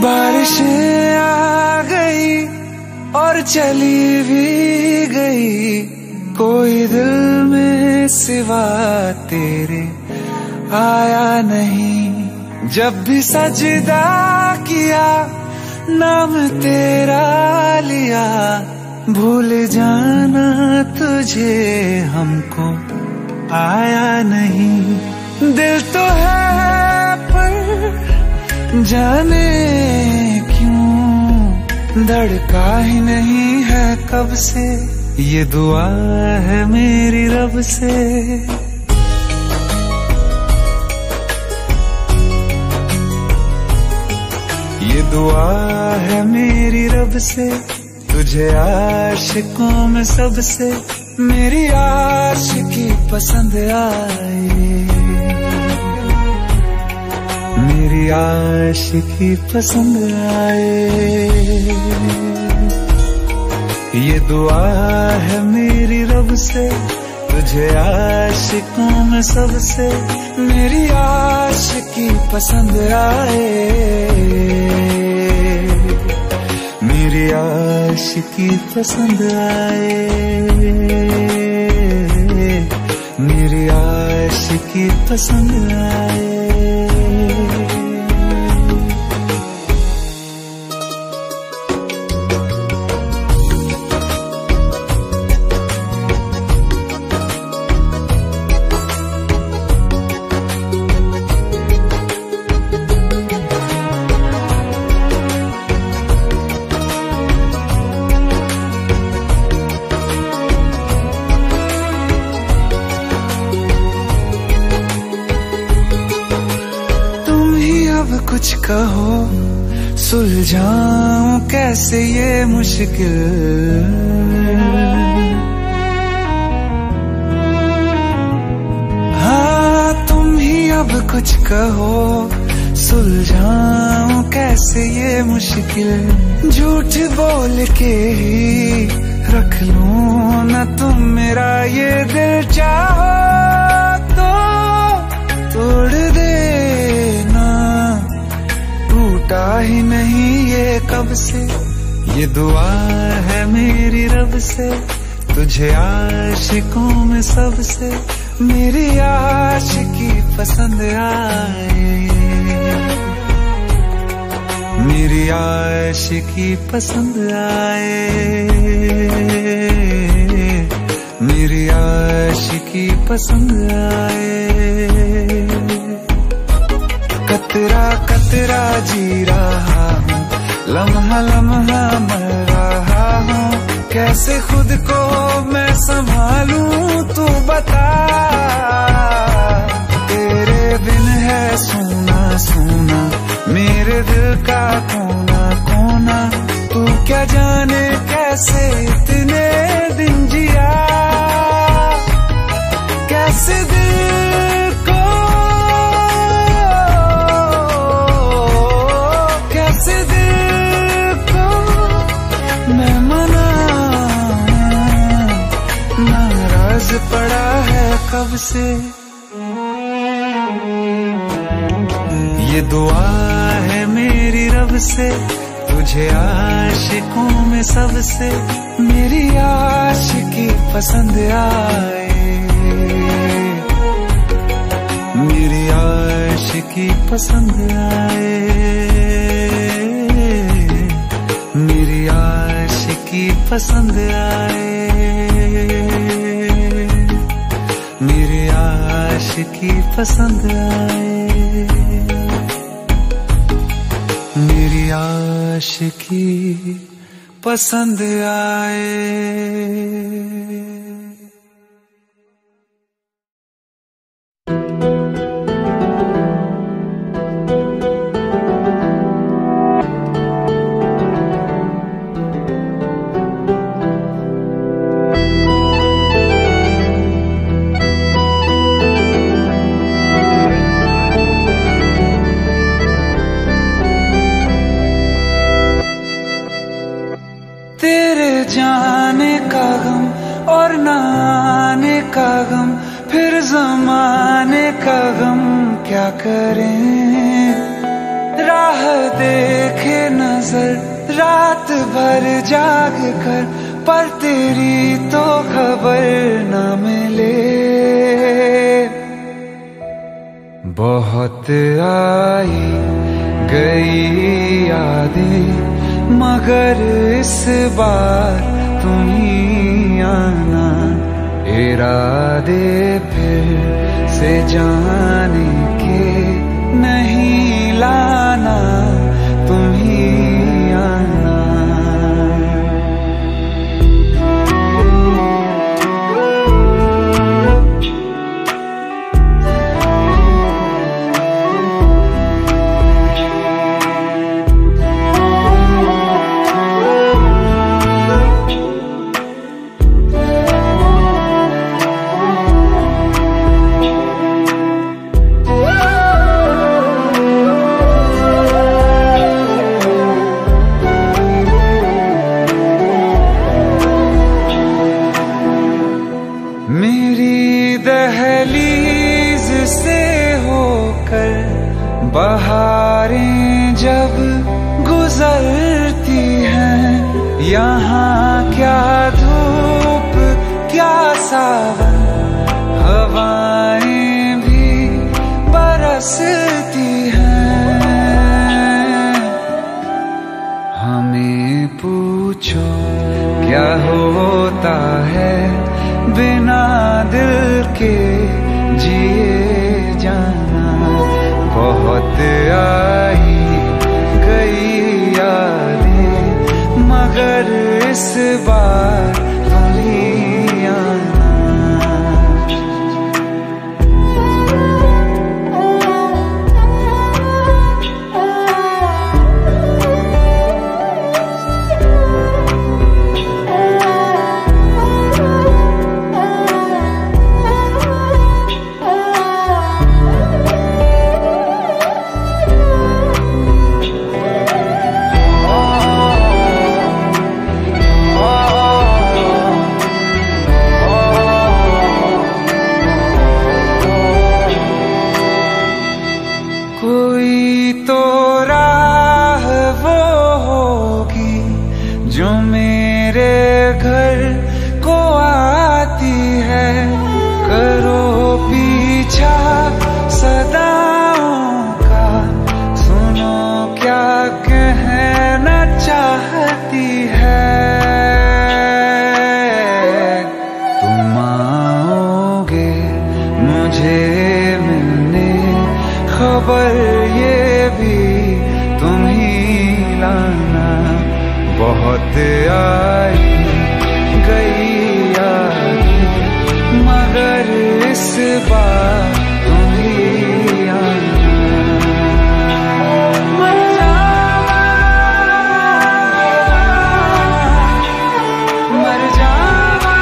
बारिशें आ गई और चली भी गई, कोई दिल में सिवा तेरे आया नहीं। जब भी सजदा किया नाम तेरा लिया, भूल जाना तुझे हमको आया नहीं। दिल तो है पर जाने क्यों धड़का ही नहीं है कब से, ये दुआ है मेरी रब से। ये दुआ है मेरी रब से, तुझे आशिकों में सबसे मेरी आशिकी पसंद आए, मेरी आशिकी पसंद आए। ये दुआ है मेरी रब से, तुझे आशिकों में सबसे मेरी आशिकी पसंद आए, मेरी आशिकी पसंद आए, मेरी आशिकी पसंद आए। कुछ कहो सुलझाऊं कैसे ये मुश्किल, हाँ तुम ही अब कुछ कहो सुलझाऊं कैसे ये मुश्किल। झूठ बोल के ही रख लूं न तुम मेरा ये दिल, चाहो तो तोड़ देना, टूटा ही नहीं ये कब से। ये दुआ है मेरी रब से, तुझे आशिकों में सबसे मेरी आशिकी पसंद आए, मेरी आशिकी पसंद आए, मेरी आशिकी पसंद आए। कतरा कतरा जी रहा हूँ, लम्हा लम्हा मर रहा हूँ, कैसे खुद को मैं संभालूं तू बता। तेरे बिन है सोना सोना मेरे दिल का कोना कोना, तू क्या जाने कैसे इतने दिन जिया, कैसे दिल को कैसे दिल को मैं मनाऊं, नाराज पड़ा है कब से। ये दुआ है मेरी रब से, तुझे आशिकों में सबसे मेरी आशिकी पसंद आए, मेरी आशिकी पसंद आए, मेरी आशिकी पसंद आए, मेरी आशिकी पसंद आए, मेरी आशिकी पसंद आए। जाने का गम और न आने का गम, फिर ज़माने का गम क्या करें। राह देखे नजर रात भर जाग कर, पर तेरी तो खबर न मिले। बहुत आई गई यादें, मगर इस बार तुम ही आना। इरादे फिर से जाने के नहीं लाना, तुम ही आना। दहलीज से होकर बहारें जब गुजरती हैं, यहाँ क्या धूप क्या सावन, हवाएं भी बरसती हैं। हमें पूछो क्या होता है बिना दिल के जिए जाना। बहुत आई गई यादें, मगर इस बार तुम ही आना। कोई तो राह वो होगी जो मेरे घर को आती है। करो पीछा सदाओं का, सुनो क्या कहना चाहती है। तुम आओगे मुझे मिलने, खबर ये भी तुम ही लाना। बहुत आई गई यादें, मगर इस बार तुम ही आना। मर जावा, मर जावा।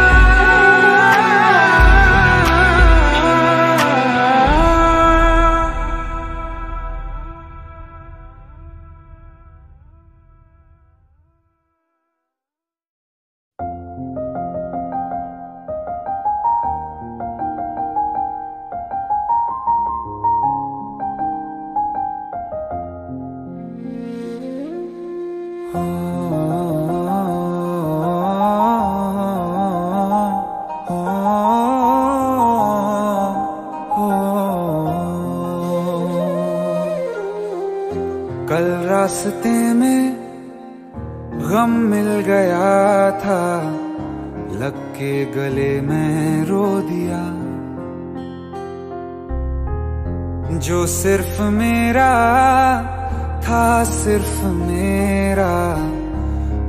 कल रास्ते में गम मिल गया था, लग के गले में रो दिया। जो सिर्फ मेरा था, सिर्फ मेरा,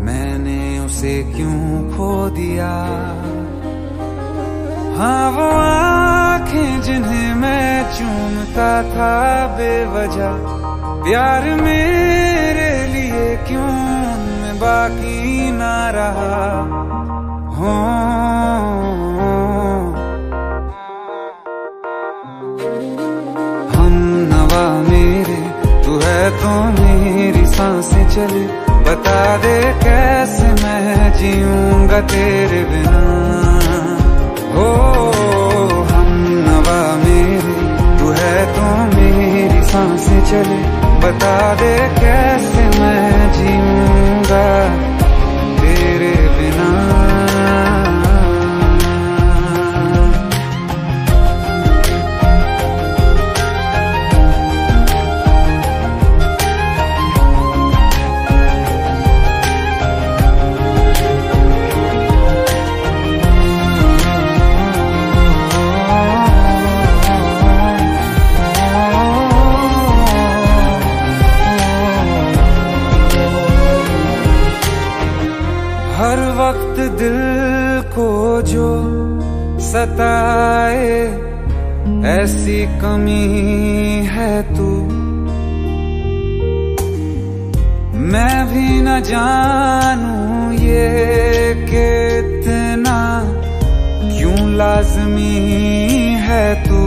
मैंने उसे क्यों खो दिया। हाँ वो आँखें जिन्हें मैं चूमता था बेवजह, प्यार मेरे लिए क्यों उनमें बाकी ना रहा। हो हम नवा मेरे, तू है तो मेरी सांसें चले। बता दे कैसे मैं जीऊंगा तेरे बिना। हो हम नवा मेरे, तू है तो मेरी सांसें चले। बता दे कैसे मैं जीऊंगा हर वक्त दिल को जो सताए ऐसी कमी है तू। मैं भी न जानूं ये कि इतना क्यों लाज़मी है तू।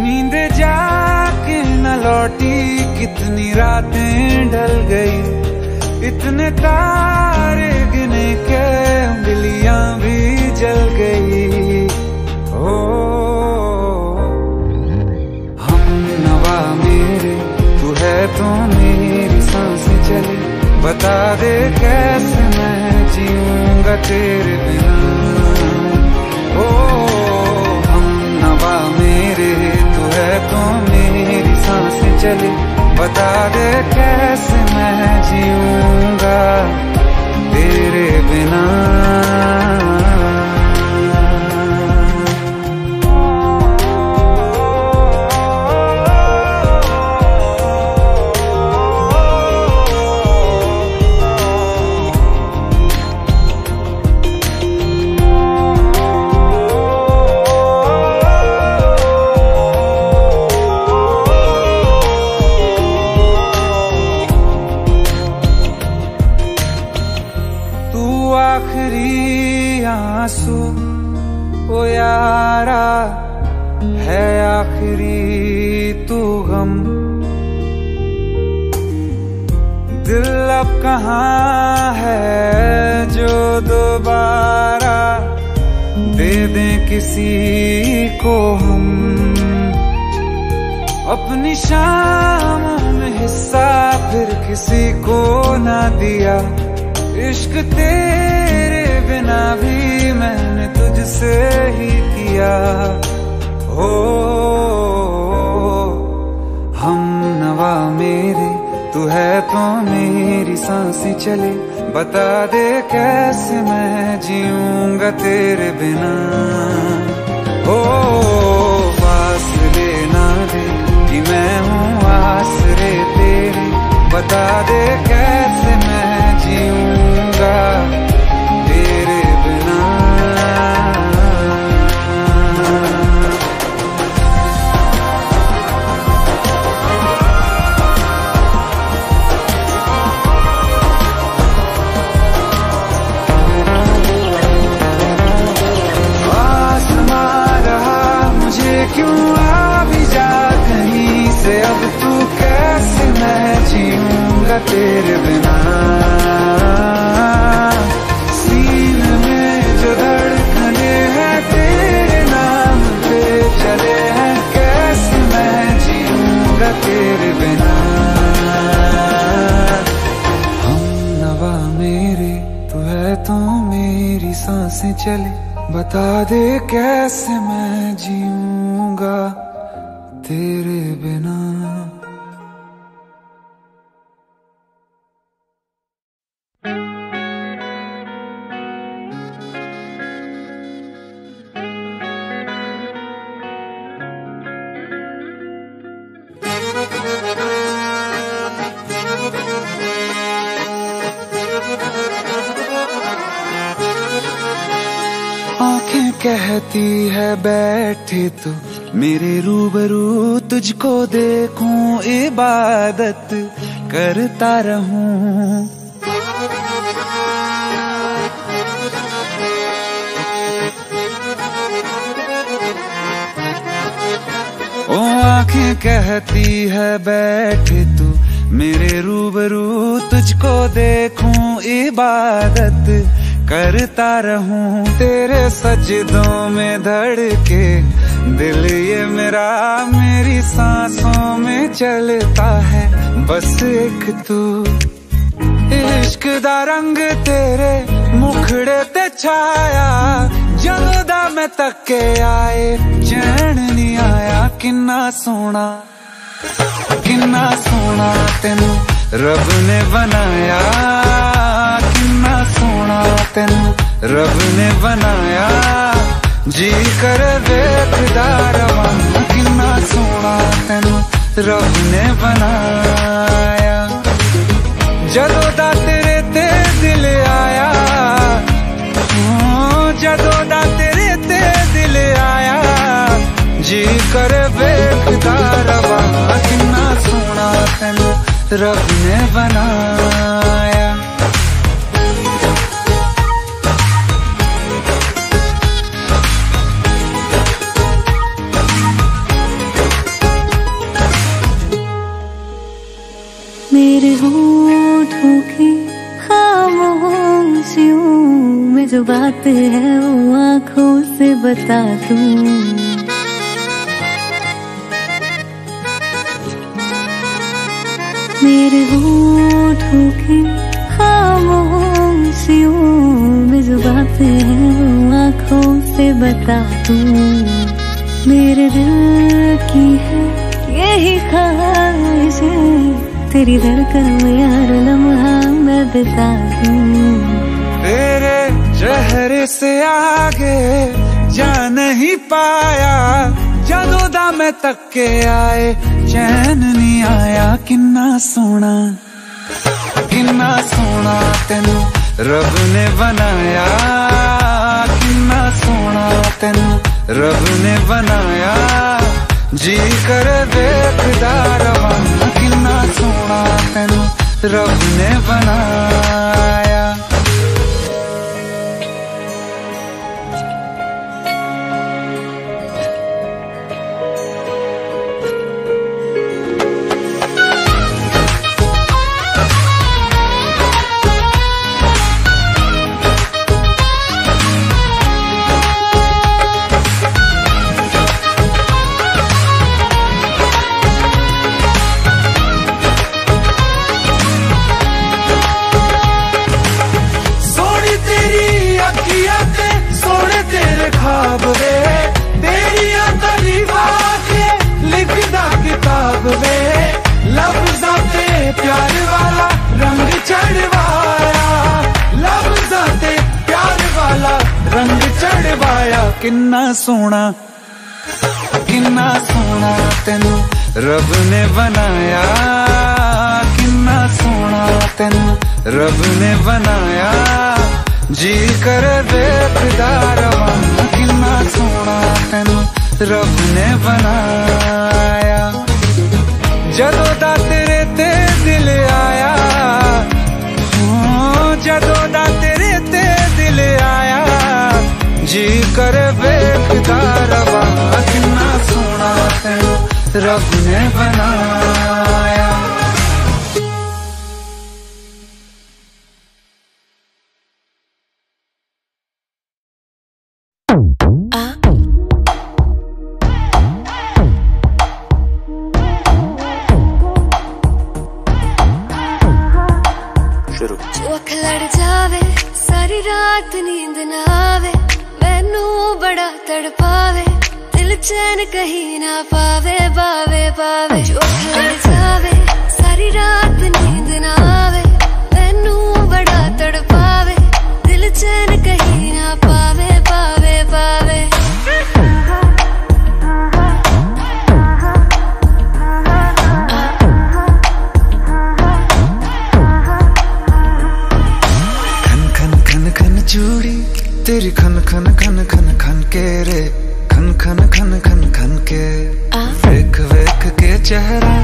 नींद जाके न लौटी कितनी रातें ढल गई, इतने तारे गिने के उंगलियां भी जल गई। ओ हम नवा मेरे तू है तो मेरी सांसें चले, बता दे कैसे मैं जीऊंगा तेरे बिना। ओ हम नवा मेरे तू है तो मेरी सांसें चले, बता दे कैसे मैं जीऊंगा तेरे बिना। आखिरी आंसू ओ यारा है, आखिरी तू गम। दिल अब कहाँ है जो दोबारा दे दें किसी को हम। अपनी शामों में हिस्सा फिर किसी को ना दिया, इश्क तेरे बिना भी मैंने तुझसे ही किया। हो हम नवा मेरे तू है तो मेरी सांसें चले, बता दे कैसे मैं जीऊंगा तेरे बिना। हो फासले ना दे कि मैं हूँ आसरे तेरे, बता दे कैसे मैं जीऊंगा तेरे बिना। आसमां रहा मुझे क्यों आ भी जा कहीं से, अब तू कैसे मैं जीऊंगा तेरे बिना। सीने में जो धड़कने हैं तेरे नाम पे चले हैं, कैसे मैं जीऊंगा तेरे बिना। हम नवा मेरे तू है तो मेरी सांसें चले, बता दे कैसे मैं जीऊंगा तेरे बिना। आंखें कहती है बैठे तू मेरे रूबरू, तुझको देखूं इबादत करता रहूं। ओ आंखें कहती है बैठे तू मेरे रूबरू, तुझको देखूं इबादत करता रहूं। तेरे सजदों में धड़के दिल ये मेरा, मेरी सांसों में चलता है बस एक तू। इश्क दा रंग तेरे मुखड़े ते छाया, जलदा मैं तके आए चैन नहीं आया। किन्ना सोना तेनू रब ने बनाया, किन्ना सोना तेनू रब ने बनाया। जी कर वेखदा रवां, किन्ना सोना तेनू रब ने बनाया। जदों दा तेरे ते दिल रब ने बनाया। मेरे होठों की खामोशियों में जो बात है वो आँखों से बता दूं। मेरे होठों की खामोशियों में जो बात है वो आँखों से बता दूं। मेरे दिल की है यही ख्वाहिश है, तेरी धड़कन में हर लम्हा मैं बिता दूं। तेरे चेहरे से आगे जा नहीं पाया, जदों दा मैं तक के आए चैन नहीं आया। किन्ना सोना तेनू रब ने बनाया, किन्ना सोना तेनू रब ने बनाया। जी कर देखदा रवां, किन्ना सोना तेनू रब ने बनाया। प्यार वाला रंग चढ़वाया, लफ्ज़ां प्यार वाला रंग चढ़वाया। किन्ना सोना तेनू रब ने बनाया, किन्ना सोना तेनू रब ने बनाया। जी कर देखदा रवां, किन्ना सोना तेनू रब ने बनाया। जदों दा तेरे ते दिल आया, जदों दा तेरे ते दिल आया। जी कर वेखदा रवां, किन्ना सोना तेनू रब ने बनाया। अख लड़ जावे सारी रात नींद ना आवे, मैनू बड़ा तड़पावे, दिल चैन कहीं ना पावे पावे पावे। अख लड़ जावे सारी रात नींद ना आवे, मैनू बड़ा तड़पावे, दिल चैन कहीं ना पावे पावे पावे। चूड़ी तेरी खन खन खन खन खन के रे, खन खन खन खन खन के। वेख वेख के चेहरा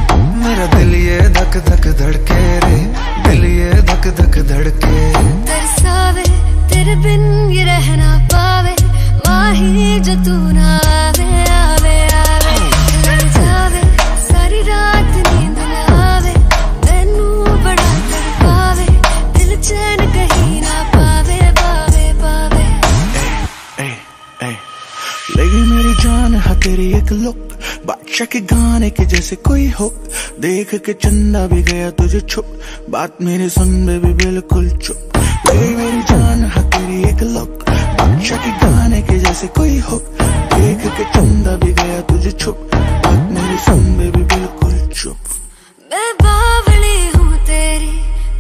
मेरा दिल ये धक धक धड़के रे, दिल ये धक धक धड़के। तरसावे तेरे बिन ये रह ना पावे, माही जो तू ना आवे आवे आवे। लड़ जावे सारी रात नींद ना आवे, मैनू बड़ा तड़पावे, दिल चैन कहीं ना पावे पावे पावे। लगी मेरी जान है तेरी एक लुक, बादशाह के गाने के जैसे कोई हो। देख के चंदा भी गया तुझे छुप, बात मेरी सुन बेबी बिल्कुल चुप। लगी मेरी जान है तेरी एक लुक, बादशाह के गाने के जैसे कोई हो। देख के चंदा भी गया तुझे छुप, बात मेरी सुन बेबी बिल्कुल चुप। मैं बावली हूँ तेरी,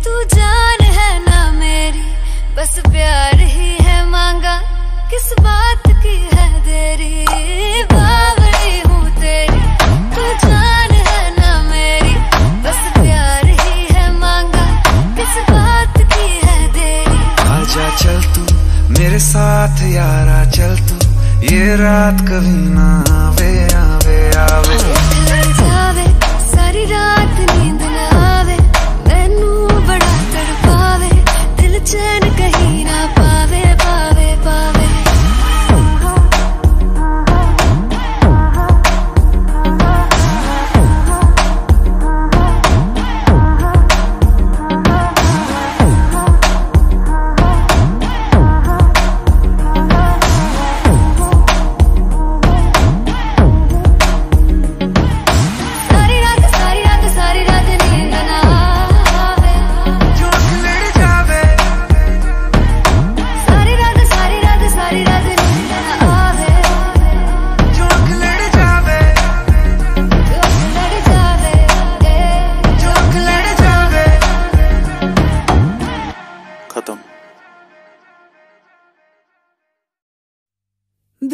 तू जान है ना मेरी, बस प्यार ही है मांगा, किस बात की है देरी। बावली हूँ तेरी, तू जान है ना मेरी, बस प्यार ही है मांगा, किस बात की है देरी। आजा चल तू मेरे साथ यारा, चल तू ये रात कभी ना आवे आवे आवे। लड़ जावे सारी रात नींद ना आवे,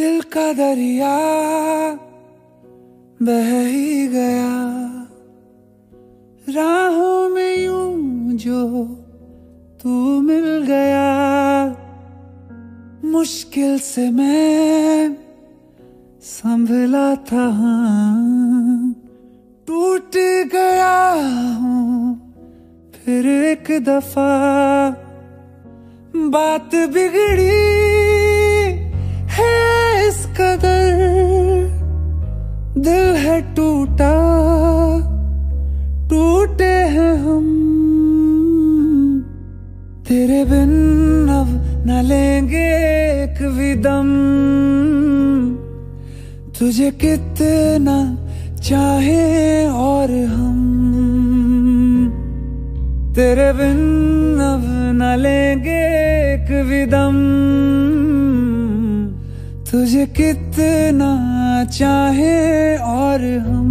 दिल का दरिया बह ही गया, राहों में यूं जो तू मिल गया। मुश्किल से मैं संभला था, टूट गया हूँ फिर एक दफा। बात बिगड़ी है इस कदर, दिल है टूटा, टूटे हैं हम। तेरे बिन अब न लेंगे एक भी दम, तुझे कितना चाहे और हम। तेरे बिन अब न लेंगे एक भी दम, तुझे कितना चाहे और हम।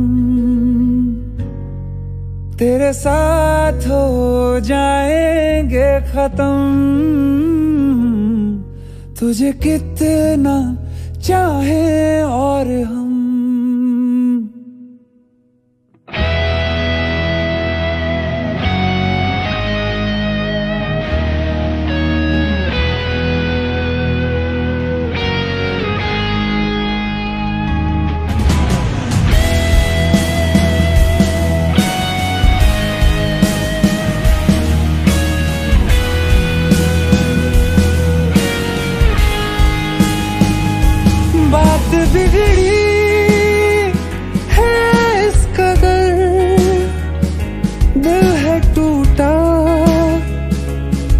तेरे साथ हो जाएंगे खत्म, तुझे कितना चाहे और हम। बात बिगड़ी है इस कदर, दिल है टूटा,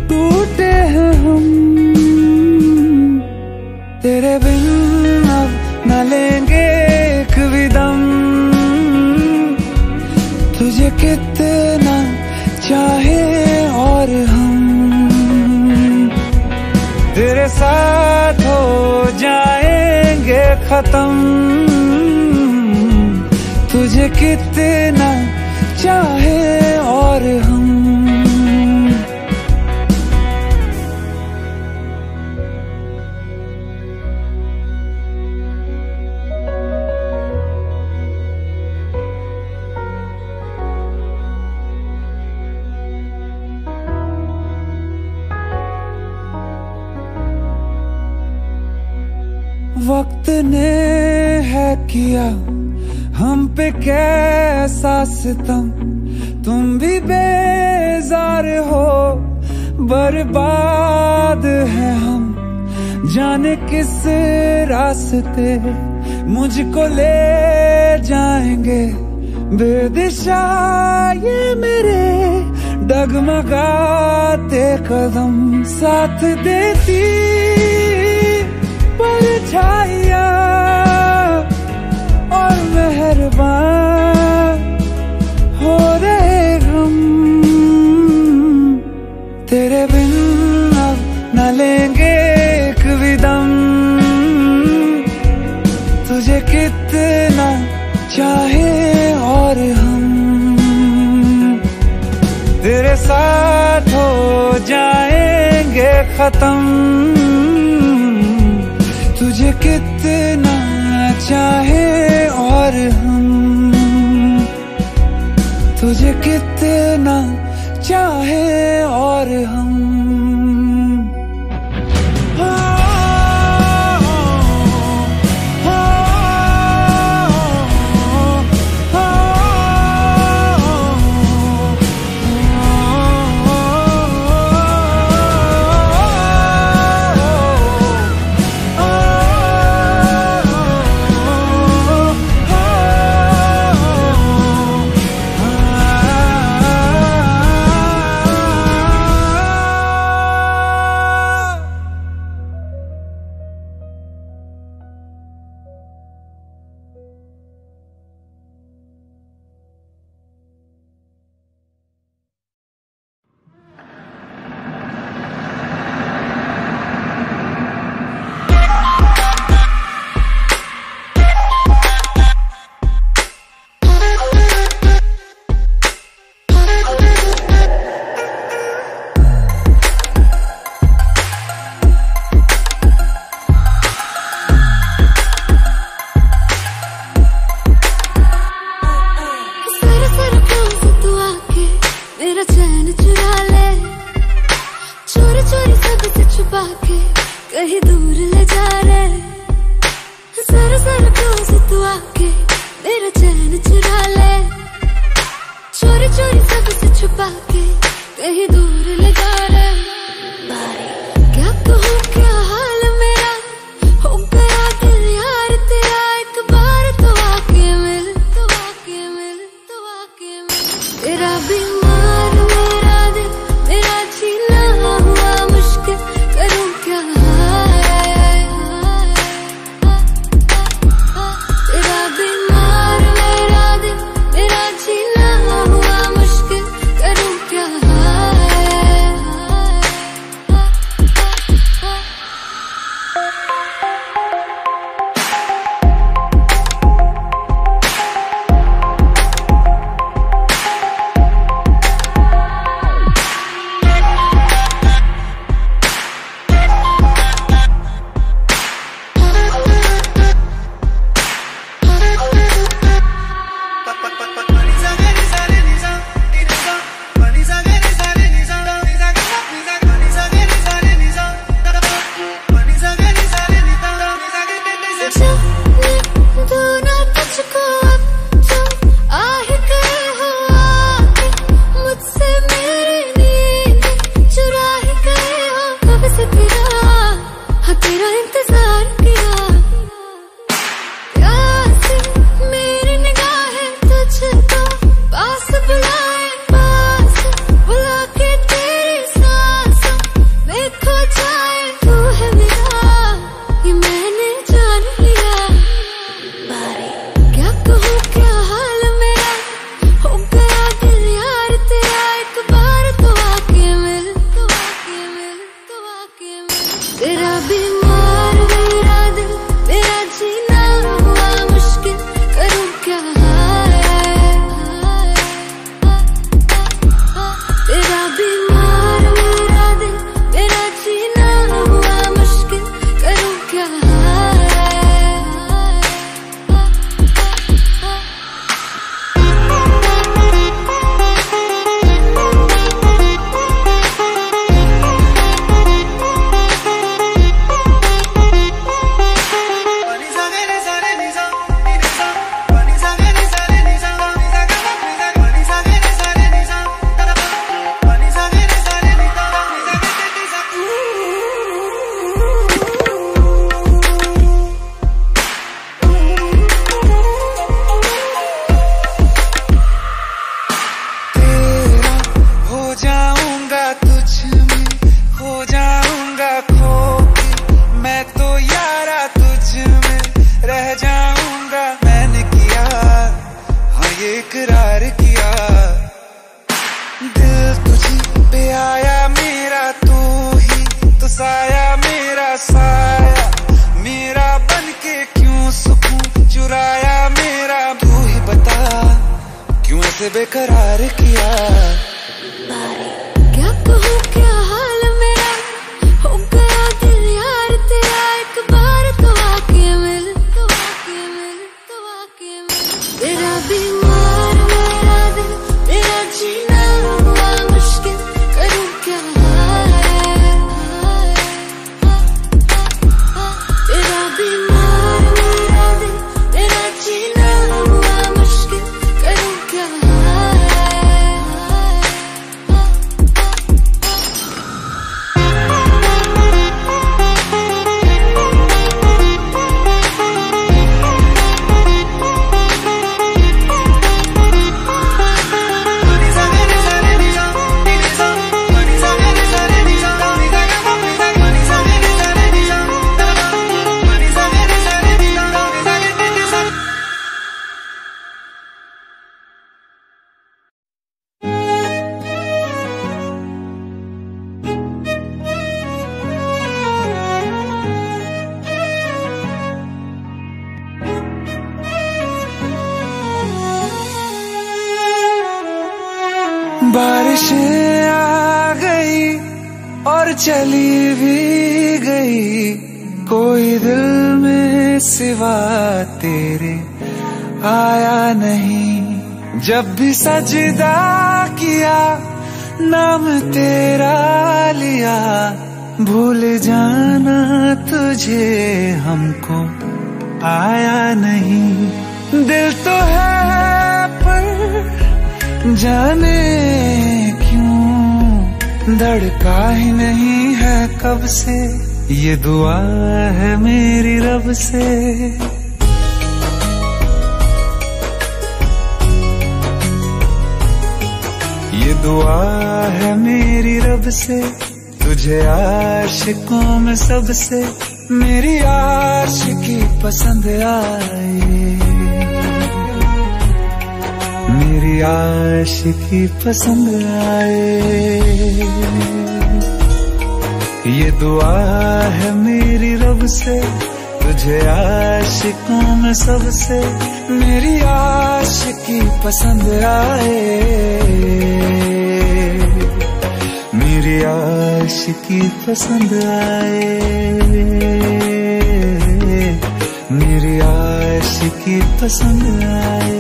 टूटे हैं हम। तेरे बिन अब न लेंगे एक भी दम, तुझे कितना चाहे और हम। तेरे साथ हो जाएंगे खत्म, तुझे कितना चाहे और हम। वक्त ने है किया हम पे कैसा सितम, तुम भी बेजार हो, बर्बाद है हम। जाने किस रास्ते मुझको ले जाएंगे, बेदिशा ये मेरे डगमगाते कदम। साथ देती परछाइयाँ और मेहरबान हो रहे हम। तेरे बिन अब न लेंगे एक भी दम, तुझे कितना चाहे और हम। तेरे साथ हो जाएंगे खत्म, तुझे कितना चाहे और हम। तुझे कितना चाहे और हम। छुपा के कहीं दूर ले जा रे, जरा जरा क्लोज तू आके मेरा चैन चुरा ले, चोरी चोरी सबसे छुपा के कहीं दूर ले जा रे। क्या कहूँ क्या हाल मेरा, हो गया दिल यार तेरा, एक बार तो आके मिल, तो आके मिल, तो आके मिल। तेरा बीमार मेरा दिल, मेरा जीना हुआ मुश्किल, करूँ क्या। तेरा बीमार मेरा दिल, मेरा जीना हुआ मुश्किल, करूँ क्या। बेकरार किया। क्या कहूँ क्या हाल मेरा, हो गया दिल यार तेरा, एक बार तो आके मिल, तो आके मिल, तो आके मिल। तेरा बीमार मेरा दिल, तेरा जीना हुआ मुश्किल, करूँ क्या। तेरा बीमार मेरा दिल, तेरा जीना हुआ मुश्किल, करूँ क्या। बारिशें आ गई और चली भी गई, कोई दिल में सिवा तेरे आया नहीं। जब भी सजदा किया नाम तेरा लिया, भूल जाना तुझे हमको आया नहीं। दिल तो है पर जाने क्यों धड़का ही नहीं है कब से। ये दुआ है मेरी रब से। ये दुआ है मेरी रब से, तुझे आशिकों में सबसे मेरी आशिकी पसंद आए। मेरी आशिकी पसंद आए। ये दुआ है मेरी रब से, तुझे आशिकों में सबसे मेरी आशिकी पसंद आए। मेरी आशिकी पसंद आए। मेरी आशिकी पसंद आए।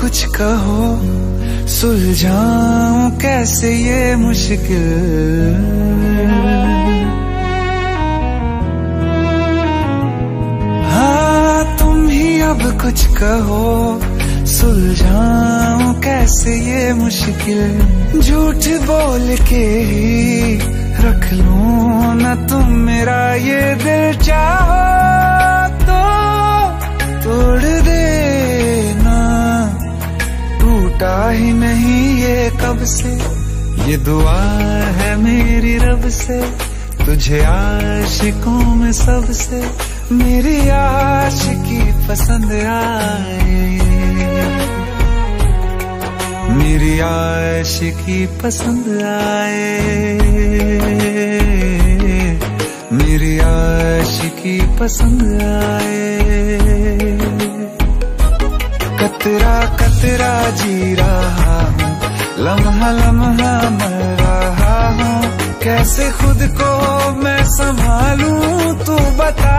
कुछ कहो सुलझाऊं कैसे ये मुश्किल। हाँ तुम ही अब कुछ कहो सुलझाऊं कैसे ये मुश्किल। झूठ बोल के ही रख लूं ना तुम मेरा ये दिल। चाहो तो तोड़ देना, टूटा ही नहीं ये कब से। ये दुआ है मेरी रब से, तुझे आशिकों में सबसे मेरी आशिकी पसंद आए। मेरी आशिकी पसंद आए। मेरी आशिकी पसंद आए। कतरा कतरा जी रहा हूँ, लम्हा लम्हा मर रहा हूँ। कैसे खुद को मैं संभालूं तू बता।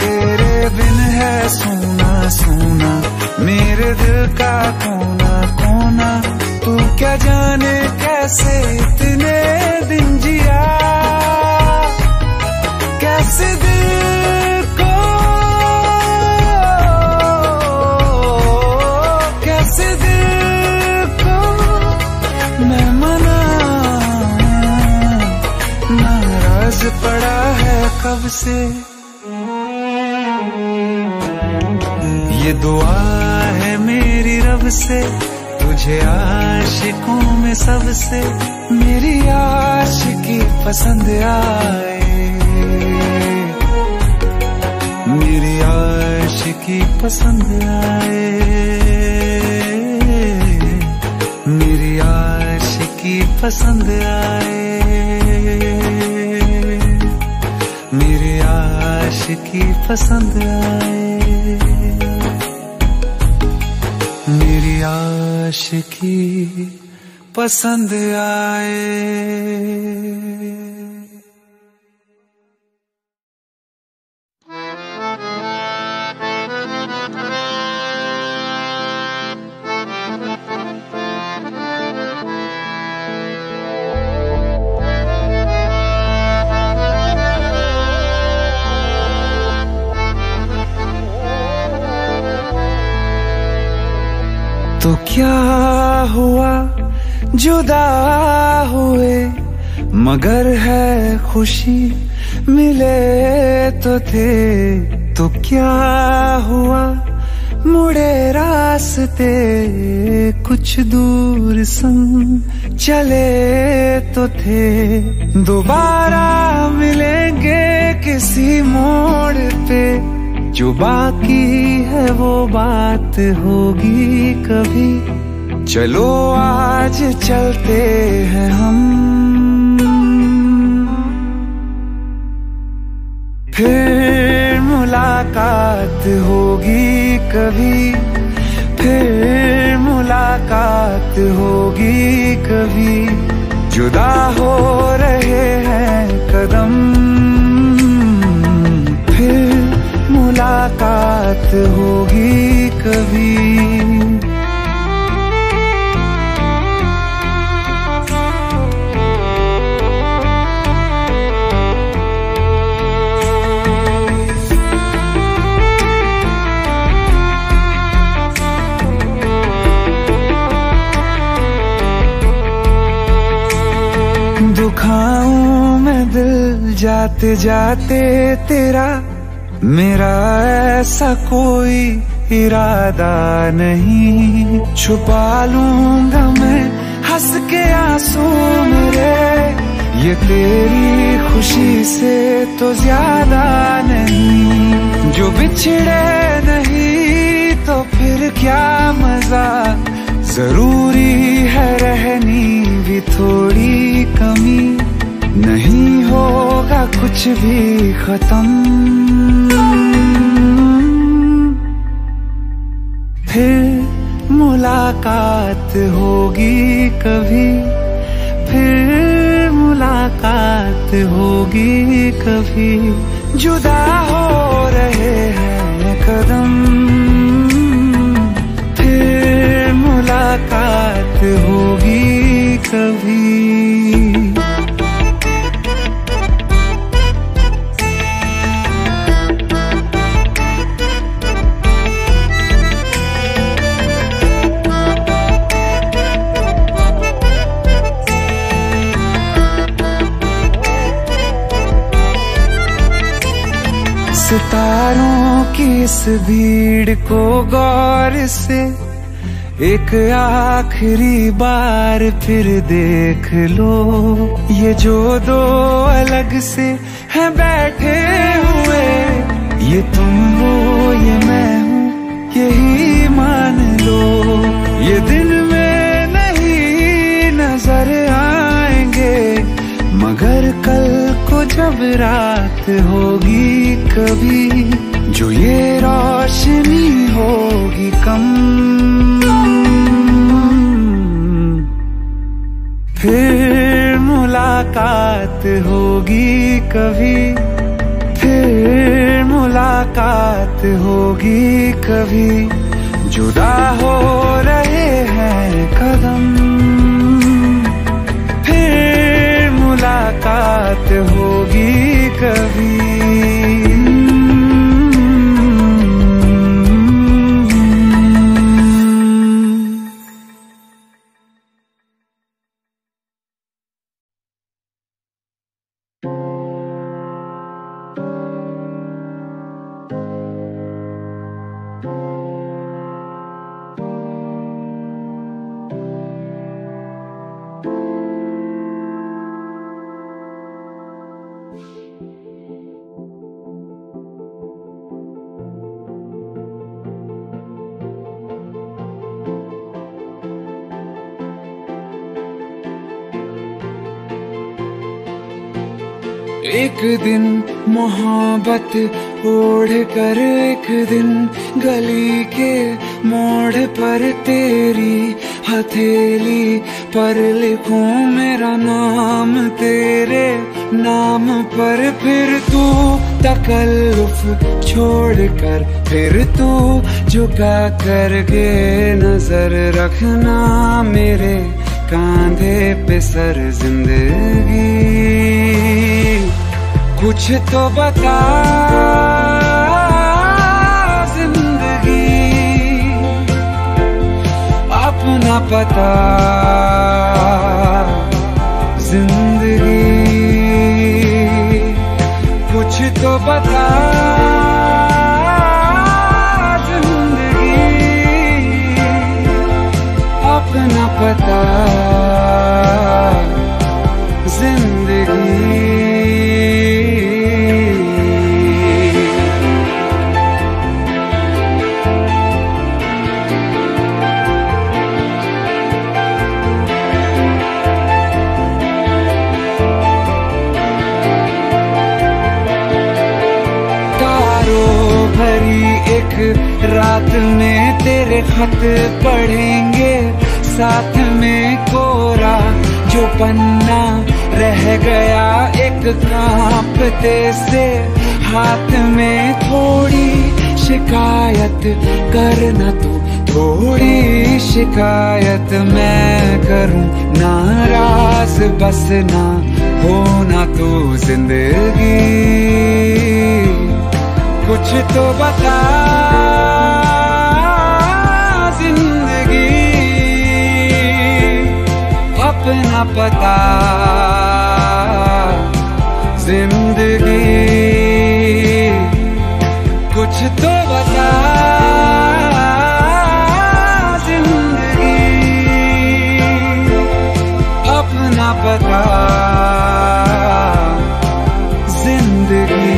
तेरे बिन है सोना सोना मेरे दिल का कोना कोना। तू क्या जाने कैसे इतने दिन जिया। कैसे दिल को कैसे दिल को मैं मनाऊं। नाराज पड़ा है कब से। ये दुआ है मेरी रब से, तुझे आशिकों में सबसे मेरी आशिकी पसंद आए। मेरी आशिकी पसंद आए। मेरी आशिकी पसंद आए। मेरी आशिकी पसंद आए। मेरी आशिकी पसंद आए। तो क्या हुआ जुदा हुए मगर है खुशी मिले तो थे। तो क्या हुआ मुड़े रास्ते कुछ दूर संग चले तो थे। दोबारा मिलेंगे किसी मोड़ पे, जो बाकी है वो बात होगी कभी चलो आज चलते हैं हम, फिर मुलाकात होगी कभी, फिर मुलाकात होगी कभी। जुदा हो रहे हैं कदम, फिर मुलाकात होगी कभी। दुखाऊं मैं दिल जाते जाते तेरा, मेरा ऐसा कोई इरादा नहीं। छुपा लूंगा मैं हंस के आंसू मेरे, ये तेरी खुशी से तो ज्यादा नहीं। जो बिछड़े नहीं तो फिर क्या मजा, जरूरी है रहनी भी थोड़ी कमी। नहीं होगा कुछ भी खत्म, फिर मुलाकात होगी कभी, फिर मुलाकात होगी कभी। जुदा हो रहे हैं कदम, फिर मुलाकात होगी कभी। सितारों की इस भीड़ को गौर से एक आखिरी बार फिर देख लो। ये जो दो अलग से हैं बैठे हुए, ये तुम हो ये मैं हूँ यही मान लो। ये दिन में नहीं नजर आएंगे, मगर कल को जब रात होगी कभी, जो ये रोशनी होगी कम, फिर मुलाकात होगी कभी, फिर मुलाकात होगी कभी। जुदा हो रहे हैं कदम, फिर मुलाकात होगी कभी। एक दिन मोहब्बत ओढ़ कर, एक दिन गली के मोड़ पर तेरी हथेली पर लिखूं मेरा नाम तेरे नाम पर। फिर तू तकल्लुफ छोड़ कर, फिर तू झुका करके नजर रखना मेरे कांधे पे सर। जिंदगी कुछ तो बता, जिंदगी अपना पता। जिंदगी कुछ तो बता, जिंदगी अपना पता। जिंदगी रात में तेरे खत पढ़ेंगे, साथ में कोरा जो पन्ना रह गया एक कांपते से हाथ में। थोड़ी शिकायत करना तू, थोड़ी शिकायत मैं करूं, नाराज बस ना होना तू जिंदगी। कुछ तो बता जिंदगी, अपना पता जिंदगी। कुछ तो बता जिंदगी, अपना पता जिंदगी।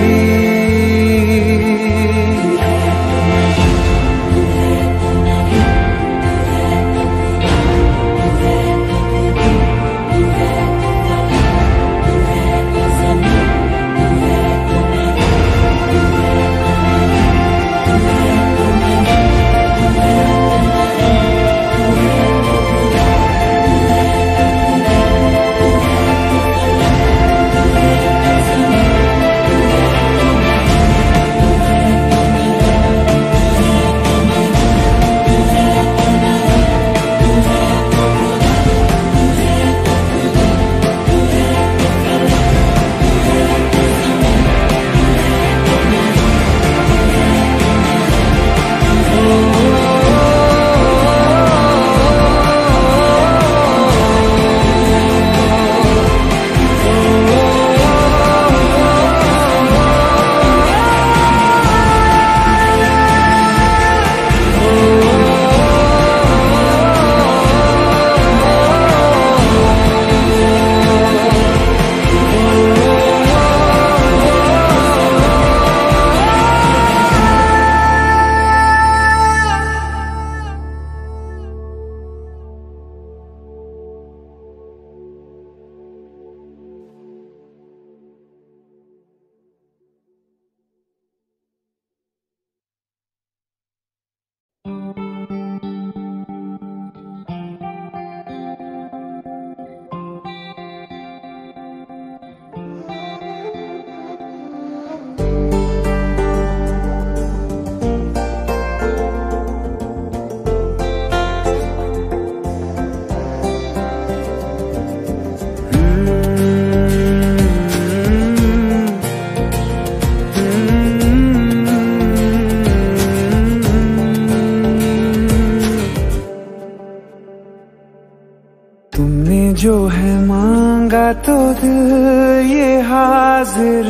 जो है मांगा तो दिल ये हाजिर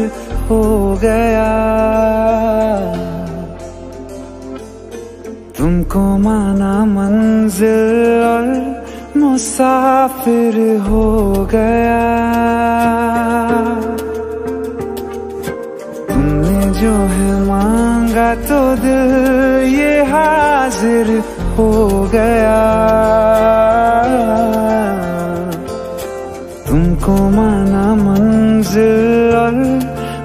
हो गया, तुमको माना मंजिल और मुसाफिर हो गया। तुमने जो है मांगा तो दिल ये हाजिर हो गया, तुमको माना मंजिल और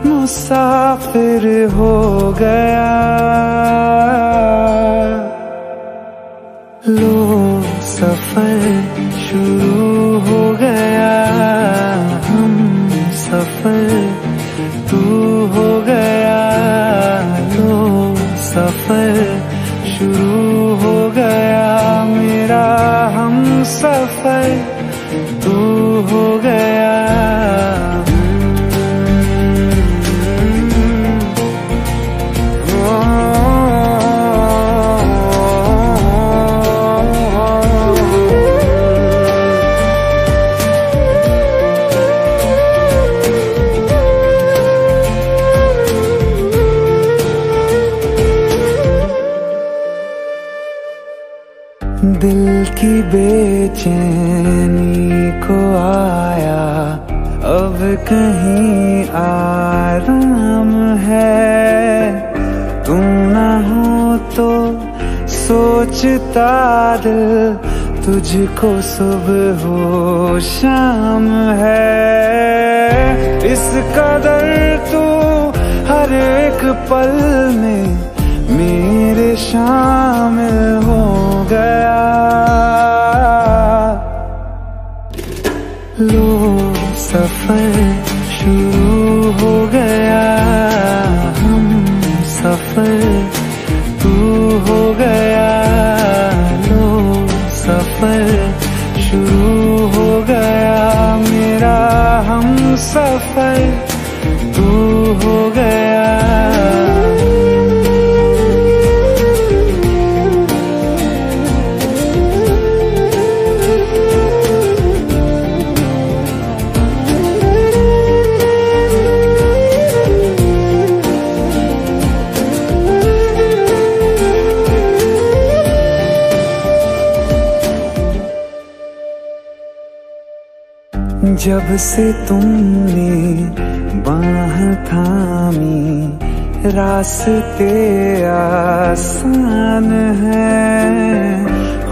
मुसाफिर हो गया। लो सफर शुरू हो गया, हम सफर तू हो गया। लो सफर शुरू हो गया, मेरा हम सफर तू हो गया। दिल की बेचैनी को आया अब कहीं आराम है। तुम ना हो तो सोचता दिल तुझको सुबह हो शाम है। इस कदर तू हर एक पल में मेरे शामिल हो गया। लो सफर शुरू हो गया, हम सफर तू हो गया। लो सफर शुरू हो गया, मेरा हम सफर तू हो गया। जब से तुमने बाह थामी, रास्ते आसान है,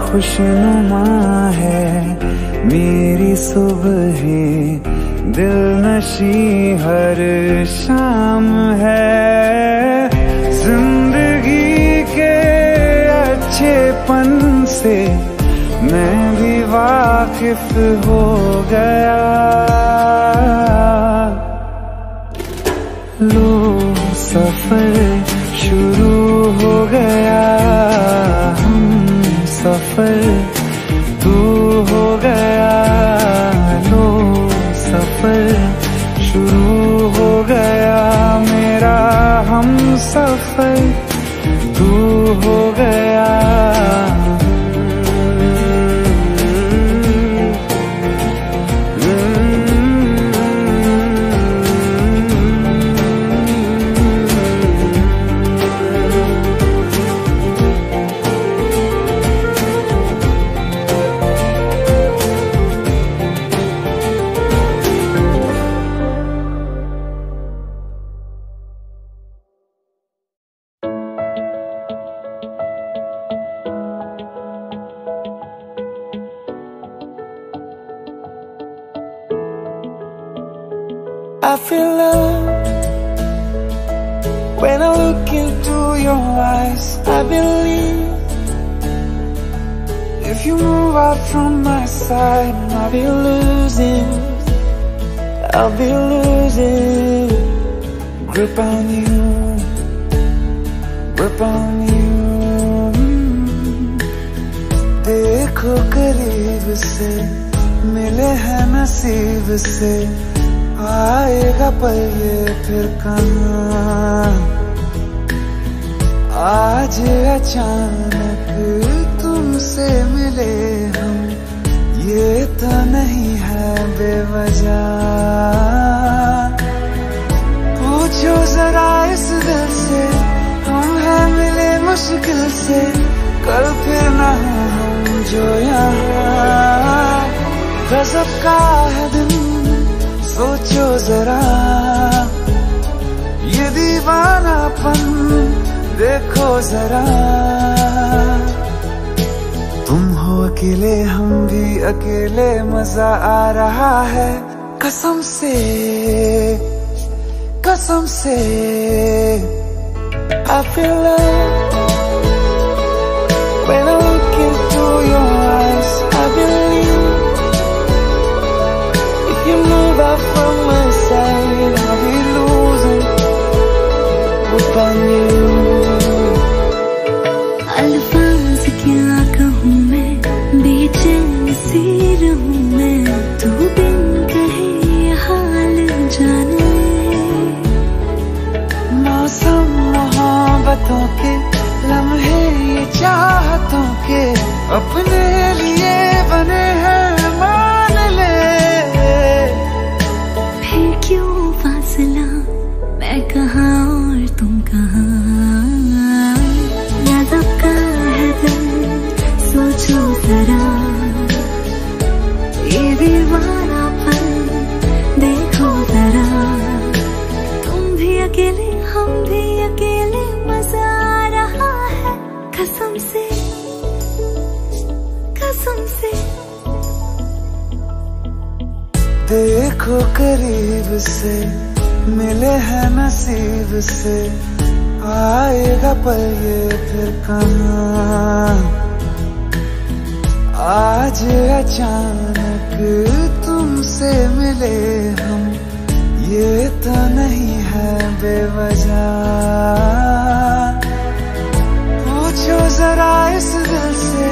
खुशनुमा है मेरी सुबहें, दिलनशी हर शाम है। जिंदगी के अच्छेपन से मैं भी वाकिफ हो गया। लो सफर शुरू हो गया, हम सफर तू हो गया। लो सफर शुरू हो गया, मेरा हम सफर तू हो गया। I feel love when I look into your eyes. I believe if you move out from my side, I'll be losing grip on you, grip on you. देखो करीब से, मिले हैं नसीब से, आएगा पल ये फिर कहाँ। आज अचानक तुमसे मिले हम, ये तो नहीं है बेवजह। पूछो जरा इस दिल से, हम हैं मिले मुश्किल से, कल फिर ना हम जो यहाँ। गजब का है दिन सोचो जरा, ये दीवानापन देखो जरा। तुम हो अकेले हम भी अकेले, मजा आ रहा है कसम से, कसम से। I feel love when I look into your eyes. I believe you move out from my side, I'll be losing grip on you. अल्फाज क्या कहूँ मैं, बेचैन सी रहूँ मैं, तू बिन कहे हाल जाने। मौसम मोहब्बतों के लम्हे ये चाहतों के, अपने लिए बने हैं मान ले। क्यों फासला, मैं कहाँ और तुम कहाँ। गजब का है दिल सोचो जरा, ये दीवानापन देखो जरा। तुम भी अकेले हम भी अकेले, मजा आ रहा है कसम से, कसम से। देखो करीब से, मिले हैं नसीब से, आएगा पल ये फिर कहाँ, आज अचानक तुमसे मिले हम, ये तो नहीं है बेवजह। पूछो जरा इस दिल से,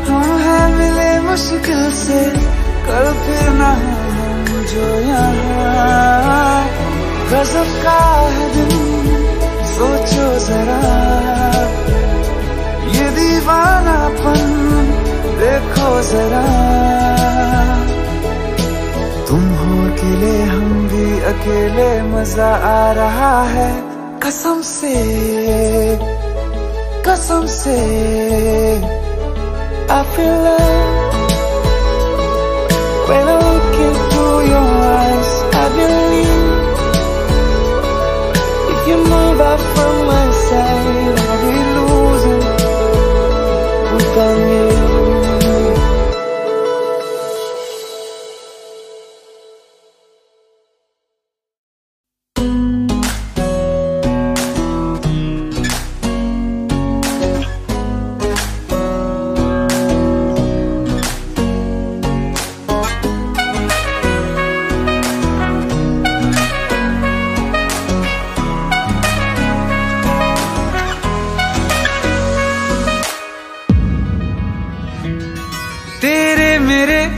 हम हैं मिले मुश्किल से, कल फिर ना हम जो यहाँ। गजब का है दिन, सोचो जरा ये दीवानापन, देखो जरा। तुम हो अकेले हम भी अकेले, मजा आ रहा है कसम से, कसम से। I feel love when I look into your eyes. I believe if you move out from my side, I'll be losing without you.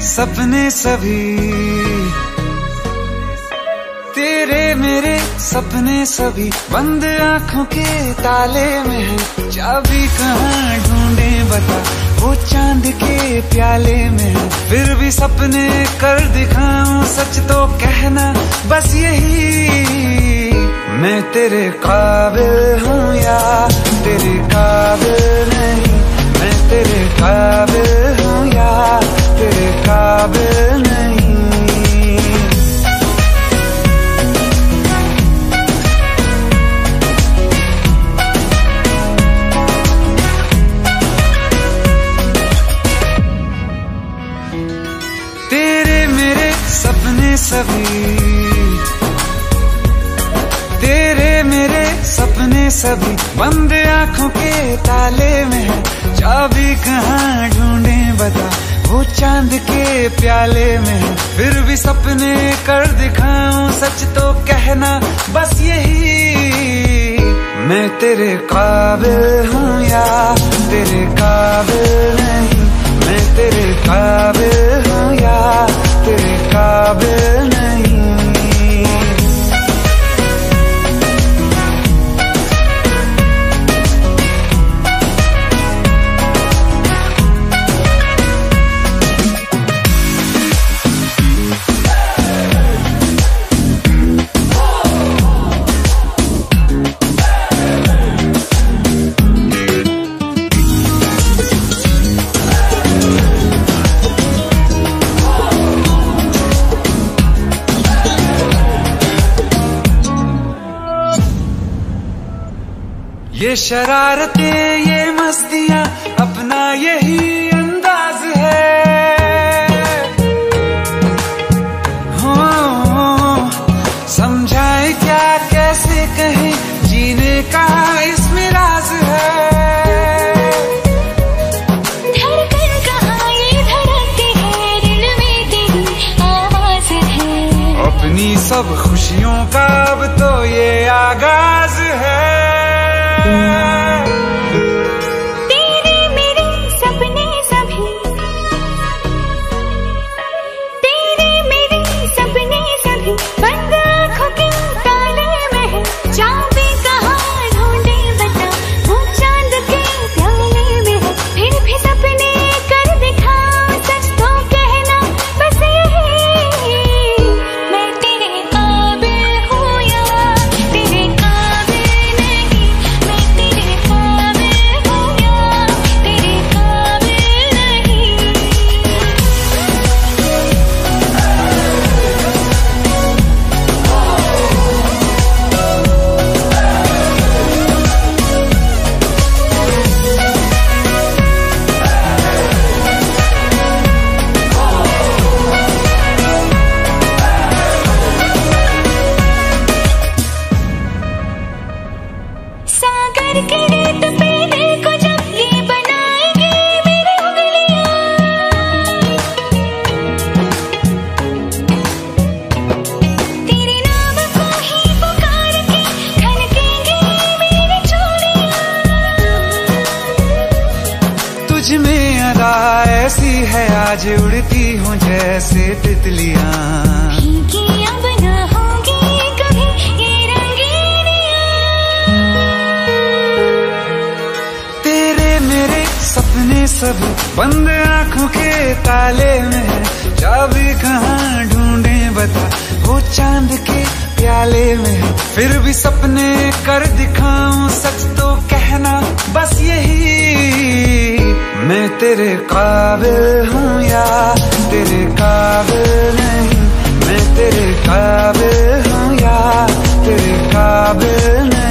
सपने सभी तेरे मेरे सपने सभी बंद आंखों के ताले में है। चाबी कहाँ ढूंढे बता, वो चांद के प्याले में है। फिर भी सपने कर दिखाऊं, सच तो कहना बस यही। मैं तेरे काबिल हूँ या तेरे काबिल नहीं, मैं तेरे काबिल हूँ या तेरे काबिल नहीं। तेरे मेरे सपने सभी, तेरे मेरे सपने सभी बंद आंखों के ताले में है। चाबी कहाँ ढूंढे बता, वो चांद के प्याले में है। फिर भी सपने कर दिखाऊं, सच तो कहना बस यही। मैं तेरे काबिल हूँ या तेरे काबिल नहीं, मैं तेरे काबिल हूँ या तेरे काबिल नहीं। ये शरारतें ये मस्तियाँ अपना यही अंदाज है। हो समझाए क्या कैसे कहें, जीने का इसमें राज है। धड़कन कहाँ ये धड़कती है, दिल में तेरी आवाज है। अपनी सब खुशियों का अब तो ये आगाज है। तेरे मेरे सपने सभी, तेरे मेरे सपने सभी बंद आँखों के ताले में है। चाबी कहाँ ढूंढे बता, वो चांद के प्याले में है। फिर भी सपने कर दिखाऊं, सच तो कहना बस यही। मैं तेरे काबिल हूँ या तेरे काबिल आज उड़ती हूँ जैसे तितलियां। अब ना होंगी कभी ये रंगीनियां। तेरे मेरे सपने सब बंद आंखों के ताले में है, चाबी कहाँ ढूंढे बता, वो चांद के प्याले में है। फिर भी सपने कर दिखाऊं सच तो कहना बस यही, मैं तेरे काबिल हूँ या तेरे काबिल नहीं, मैं तेरे काबिल हूँ या तेरे काबिल नहीं।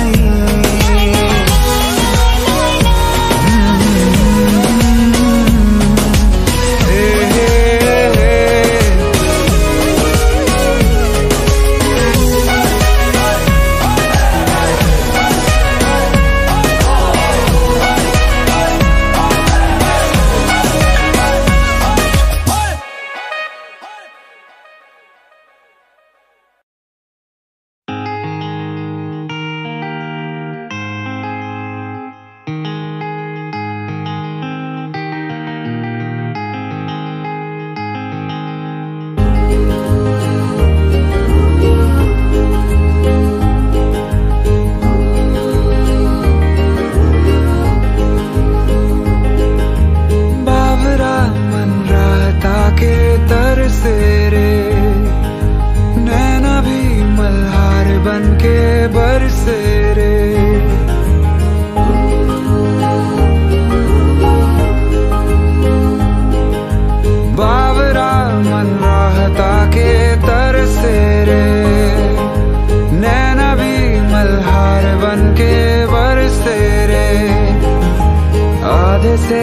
से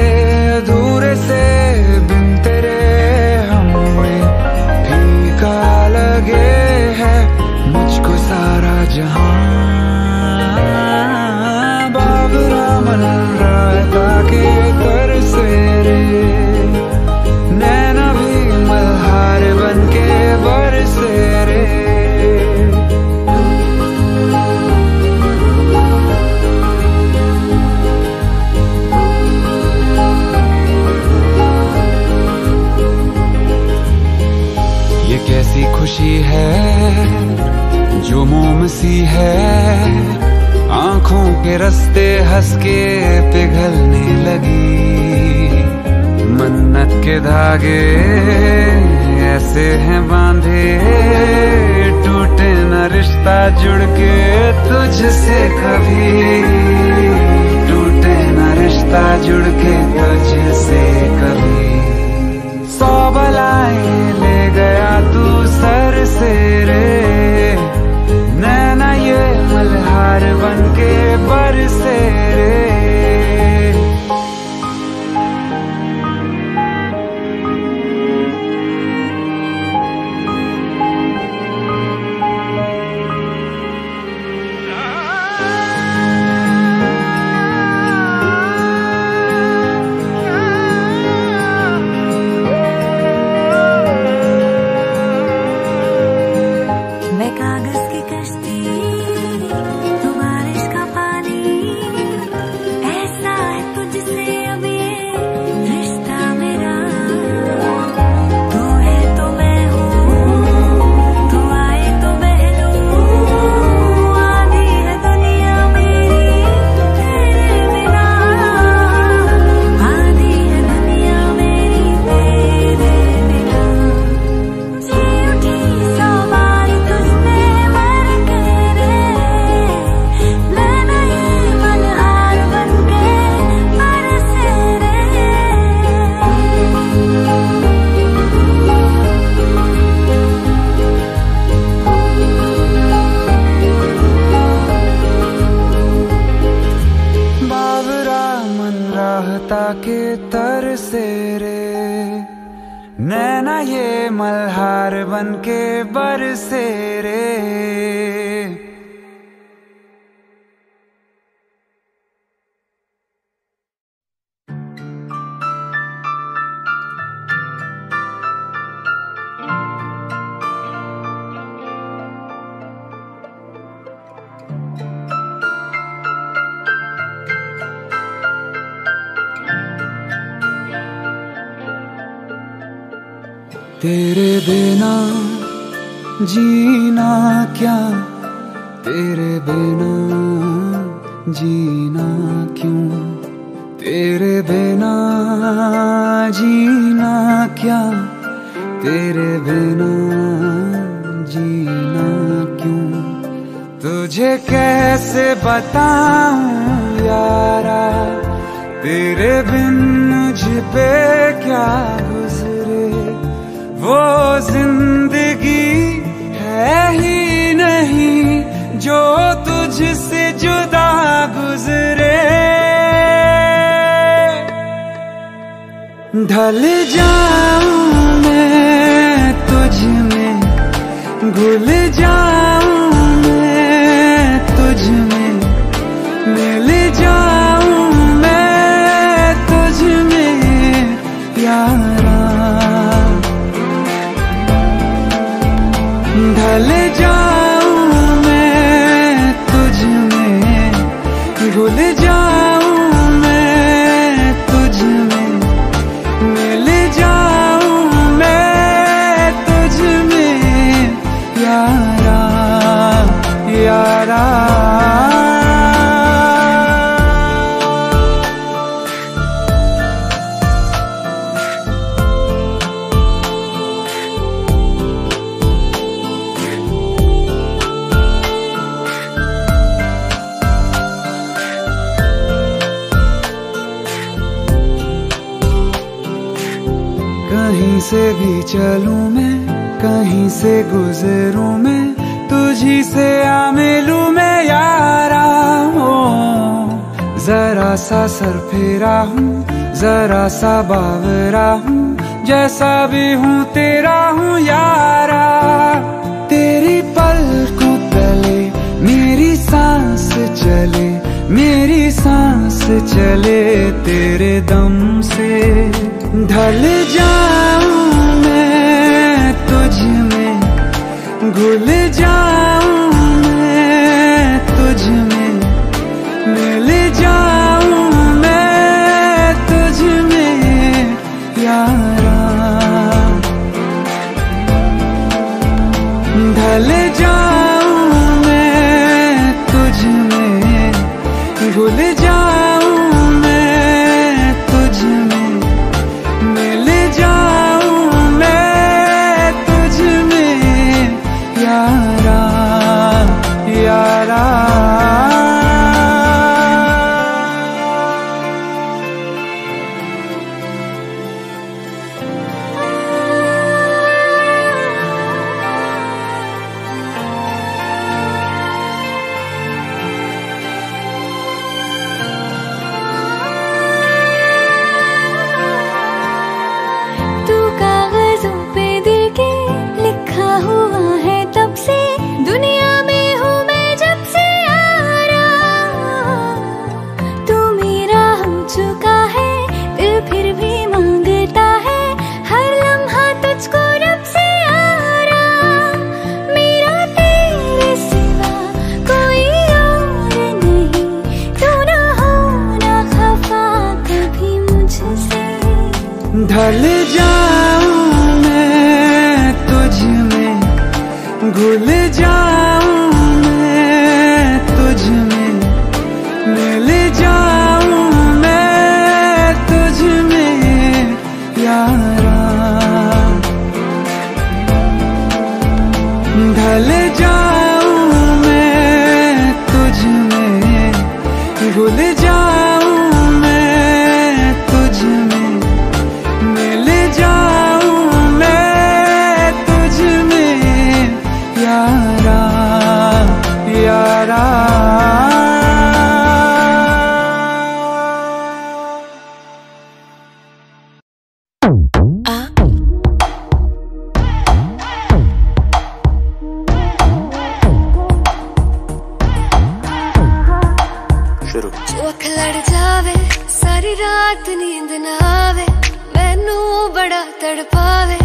अधूरे से बिन तेरे हमें फीका लगे है मुझको सारा जहां। बाबरा मन रायता के कर से रे, नैना भी मल्हार बन के बरसे रे। कैसी खुशी है जो मोम सी है, आंखों के रास्ते हंस के पिघलने लगी। मन्नत के धागे ऐसे हैं बांधे, टूटे न रिश्ता जुड़ के तुझसे कभी, टूटे न रिश्ता जुड़ के तुझसे कभी। 100 बलाएं ले गया तू सर से रे, नैना ये मल्हार बन के बरसे रे। के तर से रे, नैना ये मल्हार बन के बरसे रे। तेरे बिना जीना क्या, तेरे बिना जीना क्यों, तेरे बिना जीना क्या, तेरे बिना जीना क्यों। तुझे कैसे बताऊं यारा, तेरे बिन मुझ पे क्या गुजरे। वो जिंदगी है ही नहीं जो तुझसे जुदा गुजरे। ढल जाऊं मैं तुझ में, घुल जाऊं मैं तुझ में, मिल जाऊं मैं तुझ में यारा। ढल जाऊं मैं तुझ में, घुल जाऊं मैं तुझ में, मिल जाऊं मैं तुझ में यारा यारा। कहीं से भी चलूं मैं, कहीं से गुजरूं मैं, तुझी से आ मिलूं मैं यारा। हो जरा सा सरफेरा हूँ, जरा सा बावरा हूँ, जैसा भी हूँ तेरा हूँ यारा। तेरी पलकों तले मेरी सांस चले, मेरी सांस चले तेरे दम से। ढल जाऊं मैं तुझ में, घुल जाऊं मैं तुझ में, मिल जाऊं मैं तुझ में यारा। ढल जाऊं मैं तुझ में, घुल जाऊं मैं तुझ में, मिल जाऊं मैं तुझ में यारा यारा। ढल जाऊं मैं तुझ में, घुल जाऊं मैं तुझ में, मिल जाऊं मैं तुझ में यारा। ढल जाऊं मैं तुझ में, घुल जाऊं मैं तुझ में, मिल जाऊं मैं तुझ में यारा यारा। जो अख लड़ जावे सारी रात नींद ना आवे, मैनू बड़ा तड़पावे,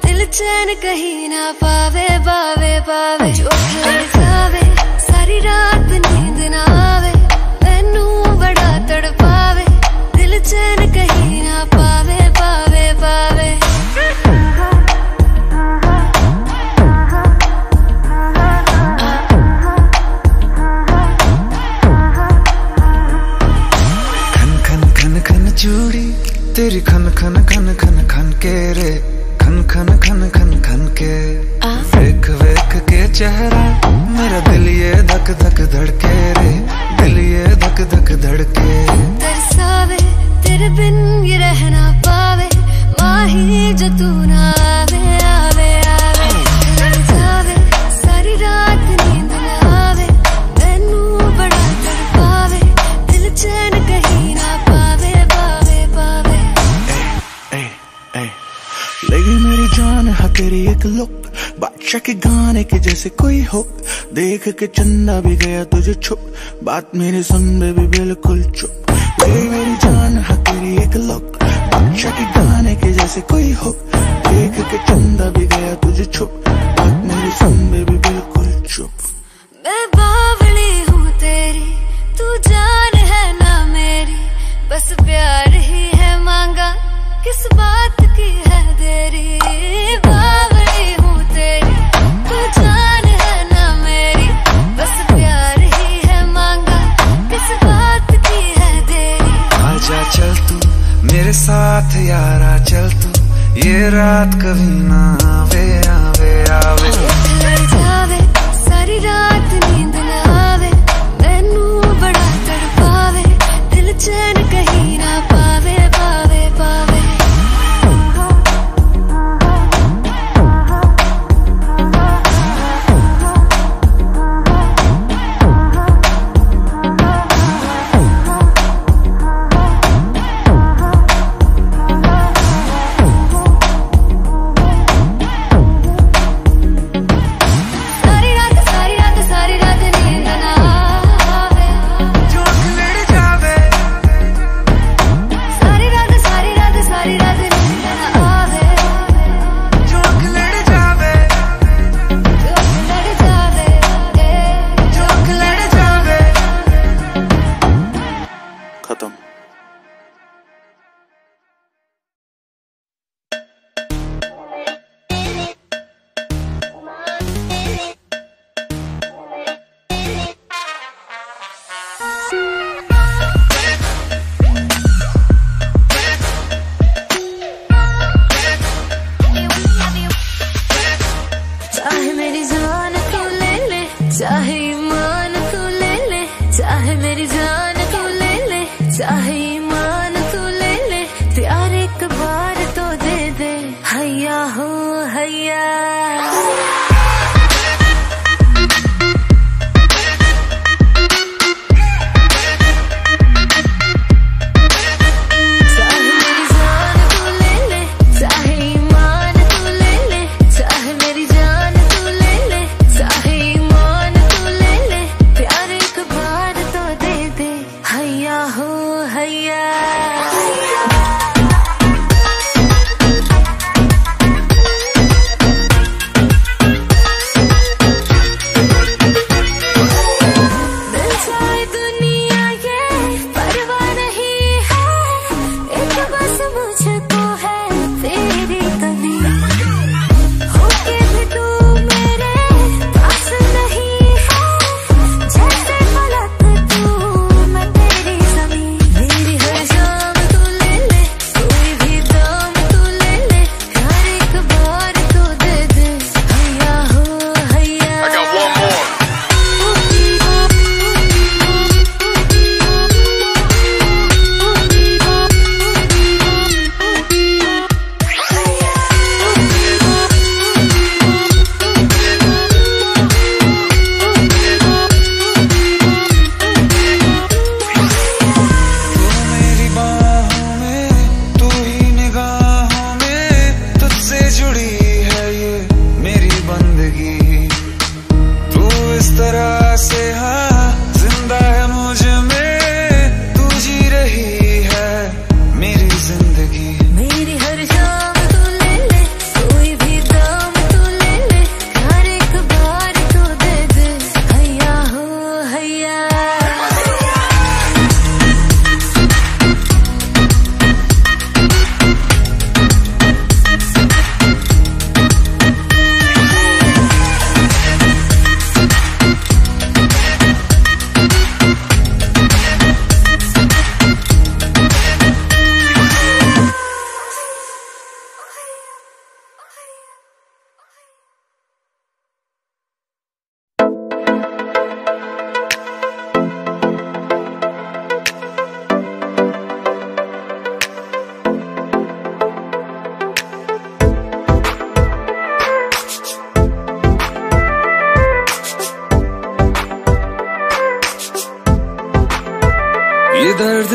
दिल चैन कहीं ना पावे पावे पावे। जो अख लड़ जावे सारी रात नींद ना आवे, मैनू बड़ा तड़पावे, दिल चैन कहीं ना पावे पावे पावे। खन खन खन खन के वेख वेख के चेहरा मेरा दिल ये धक धक धड़के रे, दिल ये धक धक धड़के। तरसावे तेरे बिन ये रह ना पावे, माही जो तू ना आवे आवे आवे। लड़ जावे सारी रात नींद ना आवे, मैनू बड़ा तड़पावे, दिल चैन कहीं ना पावे पावे पावे। लगी मेरी जान है तेरी एक लुक, बादशाह के गाने के जैसे कोई हो, देख के चंदा भी गया तुझे छुप, बात मेरी सुन बेबी बिल्कुल चुप। लगी मेरी जान है तेरी एक लुक, बादशाह के गाने के जैसे कोई हो, देख के चंदा भी गया तुझे छुप, बात मेरी सुन बेबी बिल्कुल चुप। मैं बावली हूँ तेरी, तू जान है ना मेरी, बस प्यार ही है मांगा, किस बात की है देरी। बावली हूँ तेरी, तू जान है ना मेरी, बस प्यार ही है मांगा, किस बात की है देरी। आजा चल तू मेरे साथ यारा, चल तू ये रात कभी ना आवे आवे आवे। लड़ जावे सारी रात नींद ना आवे, मैनू बड़ा तड़पावे, दिल चैन कहीं ना पावे पावे पावे।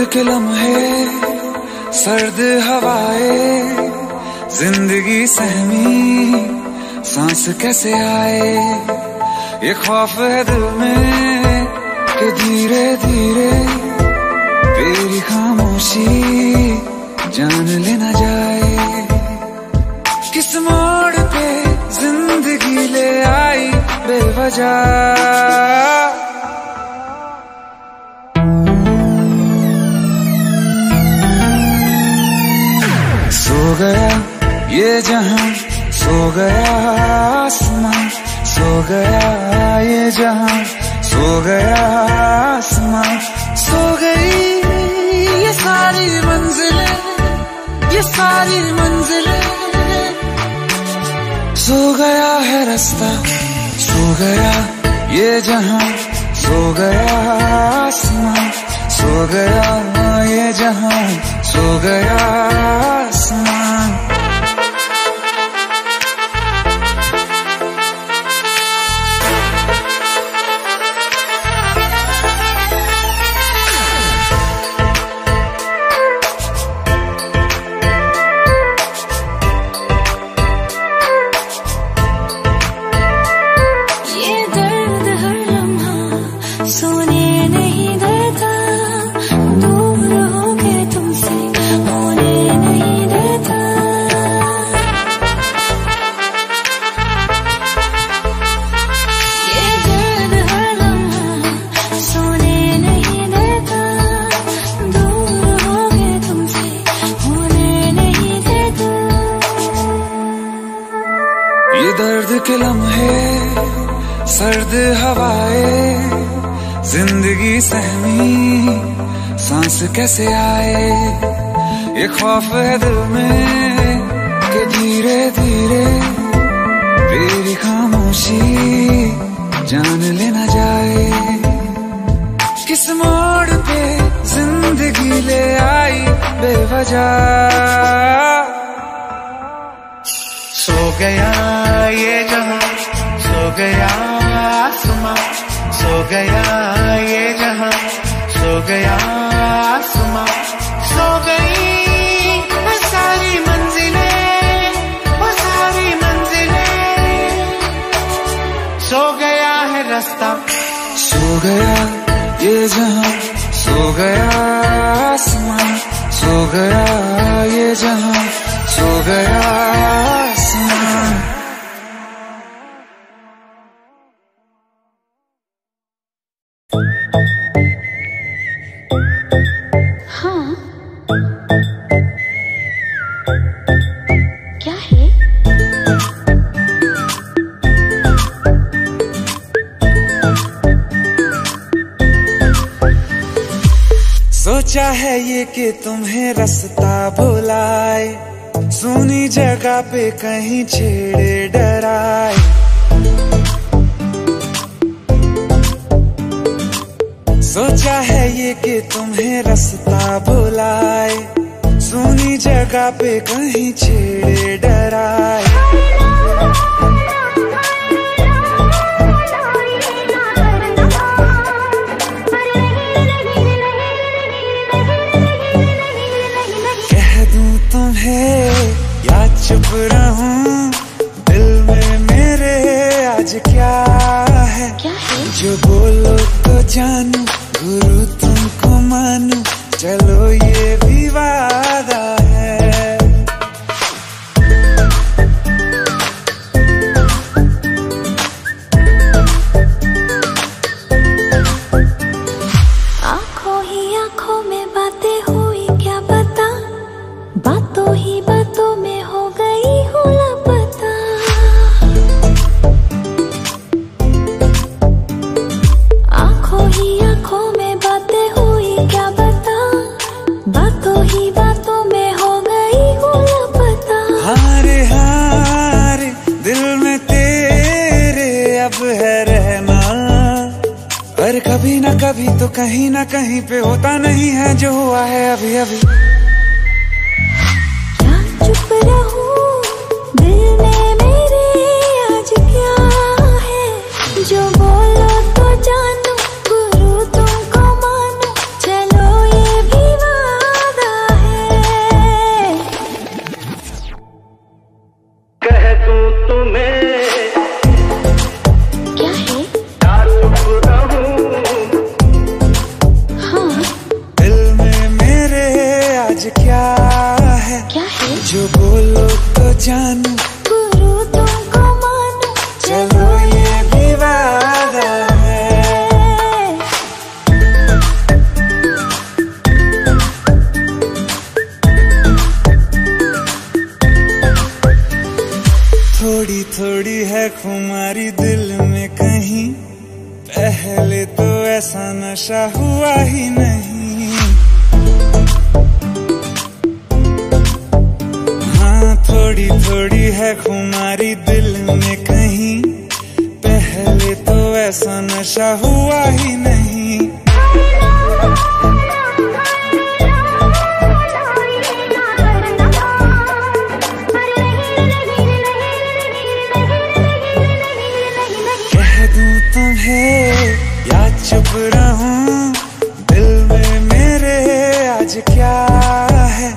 के लम्हे, सर्द हवाएं, जिंदगी सहमी सांस कैसे आए। ये खौफ है दिल में कि धीरे धीरे तेरी खामोशी जान लेना जाए। किस मोड़ पे जिंदगी ले आई बेवजह। सो गया ये जहां, सो गया आसमां, सो गया ये जहां, सो गया आसमां, सो गई ये सारी मंजिलें, ये सारी मंजिलें। सो गया है रास्ता, सो गया ये जहां, सो गया आसमां, सो गया ये जहां, सो गया आसमां। दर्द के लम्हे, सर्द हवाएं, जिंदगी सहमी सांस कैसे आए। ये खौफ है दिल में कि धीरे धीरे तेरी खामोशी जान लेना जाए। किस मोड़ पे जिंदगी ले आई बेवजह। सो गया ये जहां, सो गया आसमां, सो गया ये जहां, सो गया आसमां, सो गई वो सारी मंजिलें, वो सारी मंजिलें। सो गया है रास्ता, सो गया ये जहां, सो गया आसमां, सो गया ये जहां, सो गया आसमां। हाँ, क्या है? सोचा है ये कि तुम्हें रास्ता भुलाए, सुनी जगह पे कहीं छेड़े डराए। सोचा है ये कि तुम्हें रास्ता भुलाए, सुनी जगह पे कहीं छेड़े डराए। या चुप रहूं दिल में मेरे आज क्या है? जो बोलो तो जानू, गुरु तुमको मानू, चलो ये भी वादा है। आंखों ही आंखों में बातें हुई क्या पता, बातों ही बातों में हो गई हूँ लापता। आंखों ही आंखों में बातें हुई क्या पता, बातों ही बातों में हो गई हूँ लापता। हारे हारे दिल में तेरे अब है रहना, पर कभी ना कभी तो कहीं ना कहीं पे होता नहीं है जो हुआ है अभी अभी। चुप रहूं दिल में मेरे आज क्या है? जो बोलो तो जानू, गुरु तुमको मानू, चलो ये भी तुम्हें। क्या है? क्या चुप रहूं? हाँ दिल में मेरे आज क्या है? क्या है? जो बोलो तो जानू, गुरु तुमको मानो, चलो ये भी वादा है। थोड़ी थोड़ी है खुमारी दिल में कहीं, पहले तो ऐसा नशा हुआ ही नहीं। हाँ थोड़ी थोड़ी है खुमारी दिल में कहीं, पहले तो ऐसा नशा हुआ ही नहीं। कह दूं तुम्हें या चुप रहूं, दिल में मेरे आज क्या है?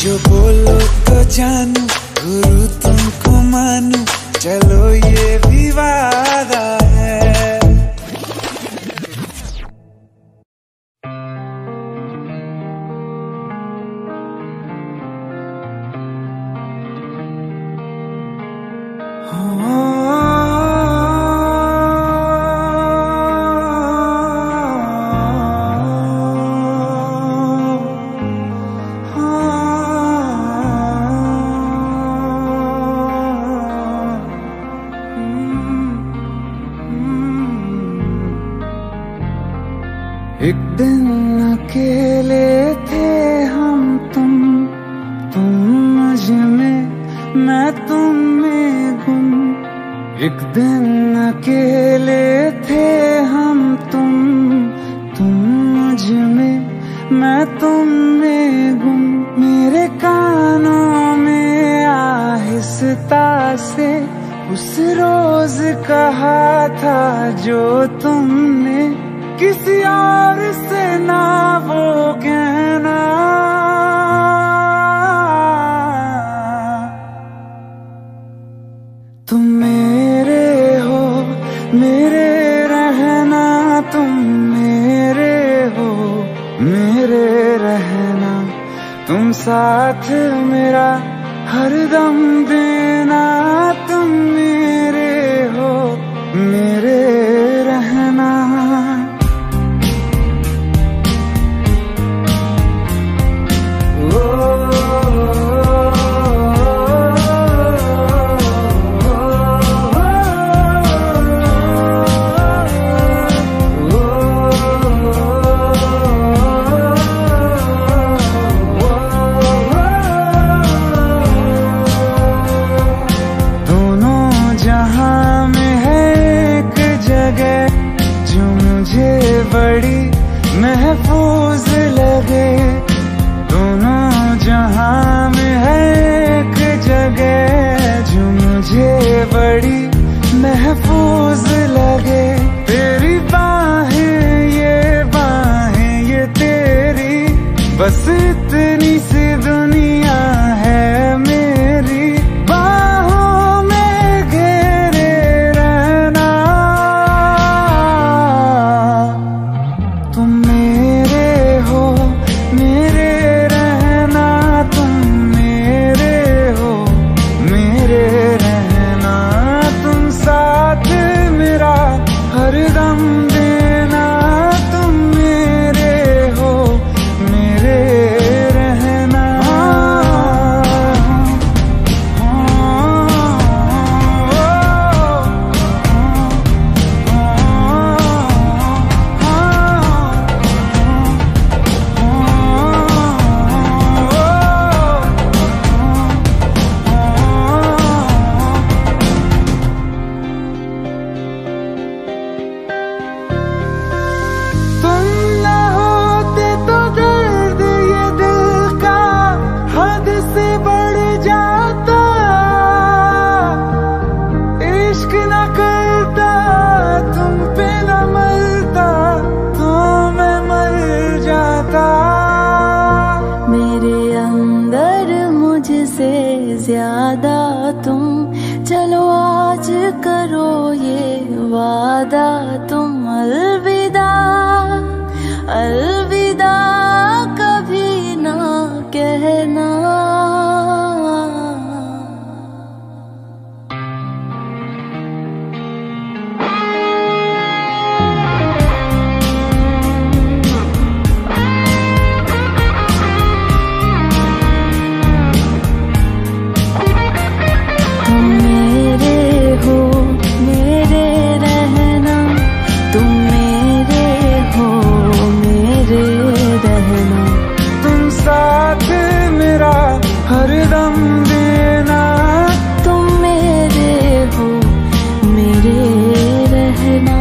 जो बोलो तो जानू, गुरु तुमको मानू, चलो ये भी वादा है। एक दिन अकेले थे हम तुम मुझ में, मैं तुम में गुम। एक दिन अकेले थे हम तुम मुझ में, मैं तुम में गुम। मेरे कानों में आहिस्ता से उस रोज कहा था जो तुमने, किसी और से ना वो कहना। तुम मेरे हो, मेरे रहना, तुम मेरे हो, मेरे रहना। तुम साथ मेरा हरदम देना, तुम मेरे हो, मेरे रहना। बड़ी महफूज लगे, दोनों जहां में है एक जगह जो मुझे बड़ी महफूज लगे। तेरी बाहें ये तेरी, बस इतनी सी दुनिया है मेरी। बाहों में घेरे रहना, तुम मेरे हो, मेरे रहना। तुम मेरे हो, मेरे रहना। तुम साथ मेरा हरदम देना, तुम मेरे हो, मेरे रहना। तुम न होते तो दर्द ये दिल का हद से बढ़ जाता। इश्क न करता, तुम पे न मरता, तो मैं मर जाता। मेरे अंदर मुझसे ज्यादा तुम, चलो आज करो ये वादा तुम, अलविदा अलविदा कभी ना कहना। हरदम देना, तुम मेरे हो मेरे रहना।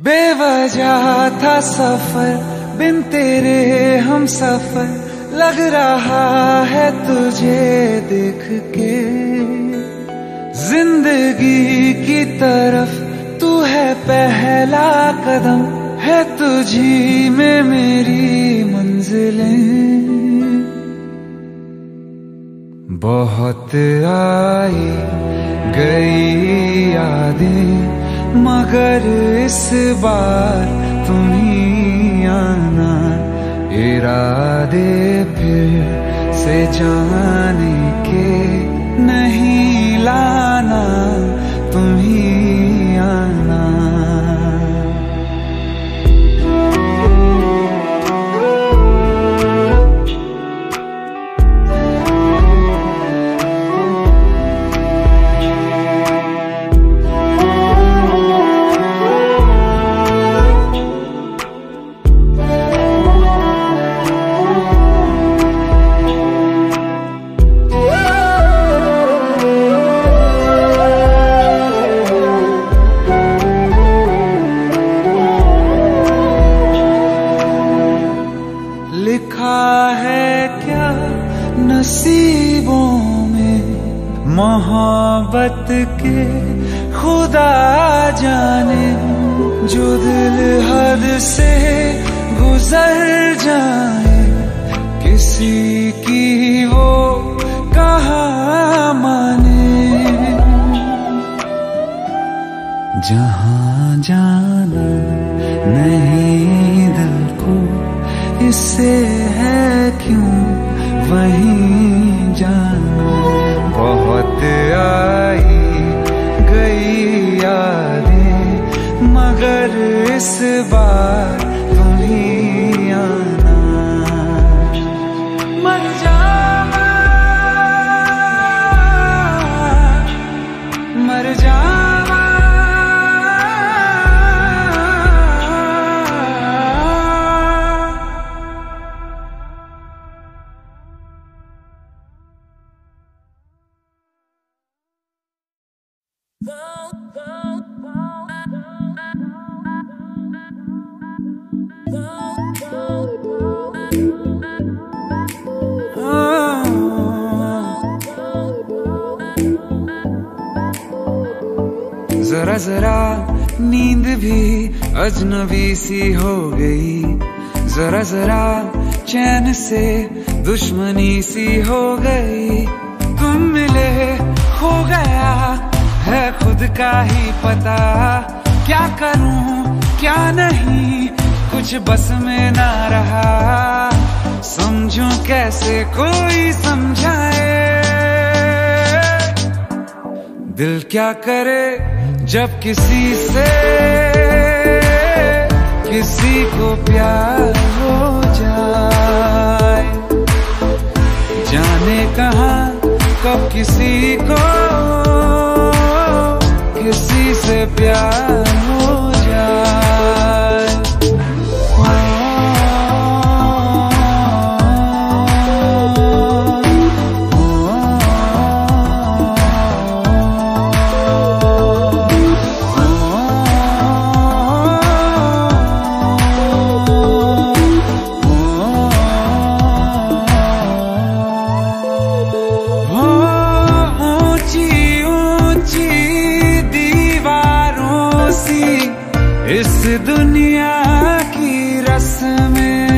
बेवजह था सफर, बिन तेरे हम सफर, लग रहा है तुझे देख के। जिंदगी की तरफ तू है पहला कदम, है तुझी में मेरी मंजिलें। बहुत आई गई यादें, मगर इस बार तुम ही आना। इरादे फिर से जाने के नहीं लाना, तुम ही आना। नसीबों में मोहब्बत के खुदा जाने, जो दिल हद से गुजर जाए, किसी की वो कहाँ माने। जहाँ जाना नहीं दिल को, इससे है क्यों वहीं जाना। बहुत आई गई यादें, मगर इस बार तुम ही आना। मर जावा मर जावा, जरा जरा नींद भी अजनबी सी हो गई, जरा जरा चैन से दुश्मनी सी हो गई। तुम मिले हो गया है खुद का ही पता, क्या करूं क्या नहीं कुछ बस में ना रहा। समझूं कैसे कोई समझाए, दिल क्या करे जब किसी से किसी को प्यार हो जाए। जाने कहाँ किसी को किसी से प्यार हो जाए। इस दुनिया की रस्में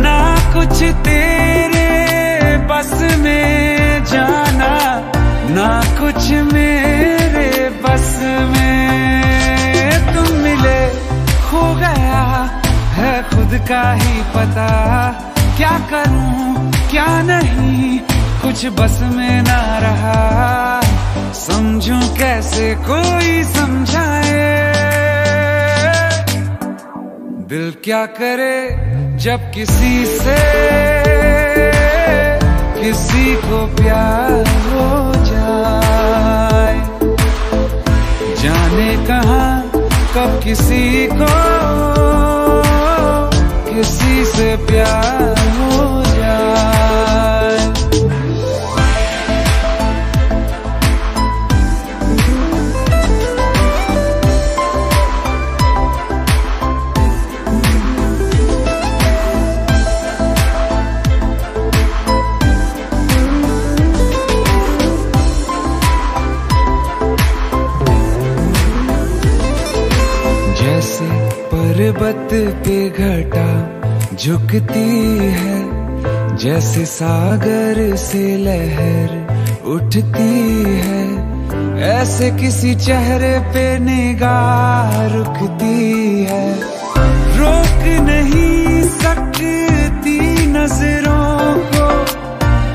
ना कुछ तेरे बस में जाना, ना कुछ मेरे बस में। तुम मिले खो गया है खुद का ही पता, क्या करूं क्या नहीं कुछ बस में ना रहा। समझूं कैसे कोई समझाए, दिल क्या करे जब किसी से किसी को प्यार हो जाए। जाने कहाँ कब किसी को किसी से प्यार हो जाए। जैसे पर्वत पे घटा झुकती है, जैसे सागर से लहर उठती है, ऐसे किसी चेहरे पे निगाह रुकती है। रोक नहीं सकती नजरों को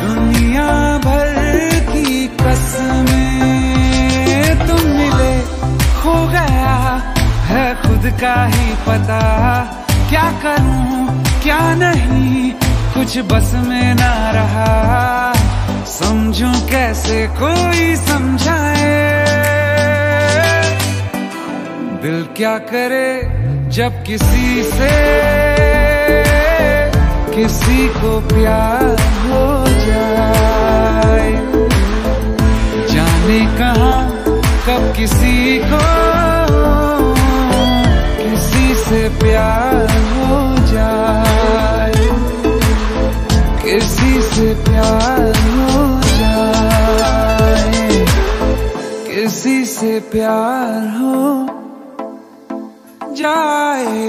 दुनिया भर की कसमें। तुम मिले खो गया है खुद का ही पता, क्या करूं क्या नहीं कुछ बस में ना रहा। समझूं कैसे कोई समझाए, दिल क्या करे जब किसी से किसी को प्यार हो जाए। जाने कहाँ कब किसी को किसी से प्यार हो जाए, किसी से प्यार हो जाए, किसी से प्यार हो जाए।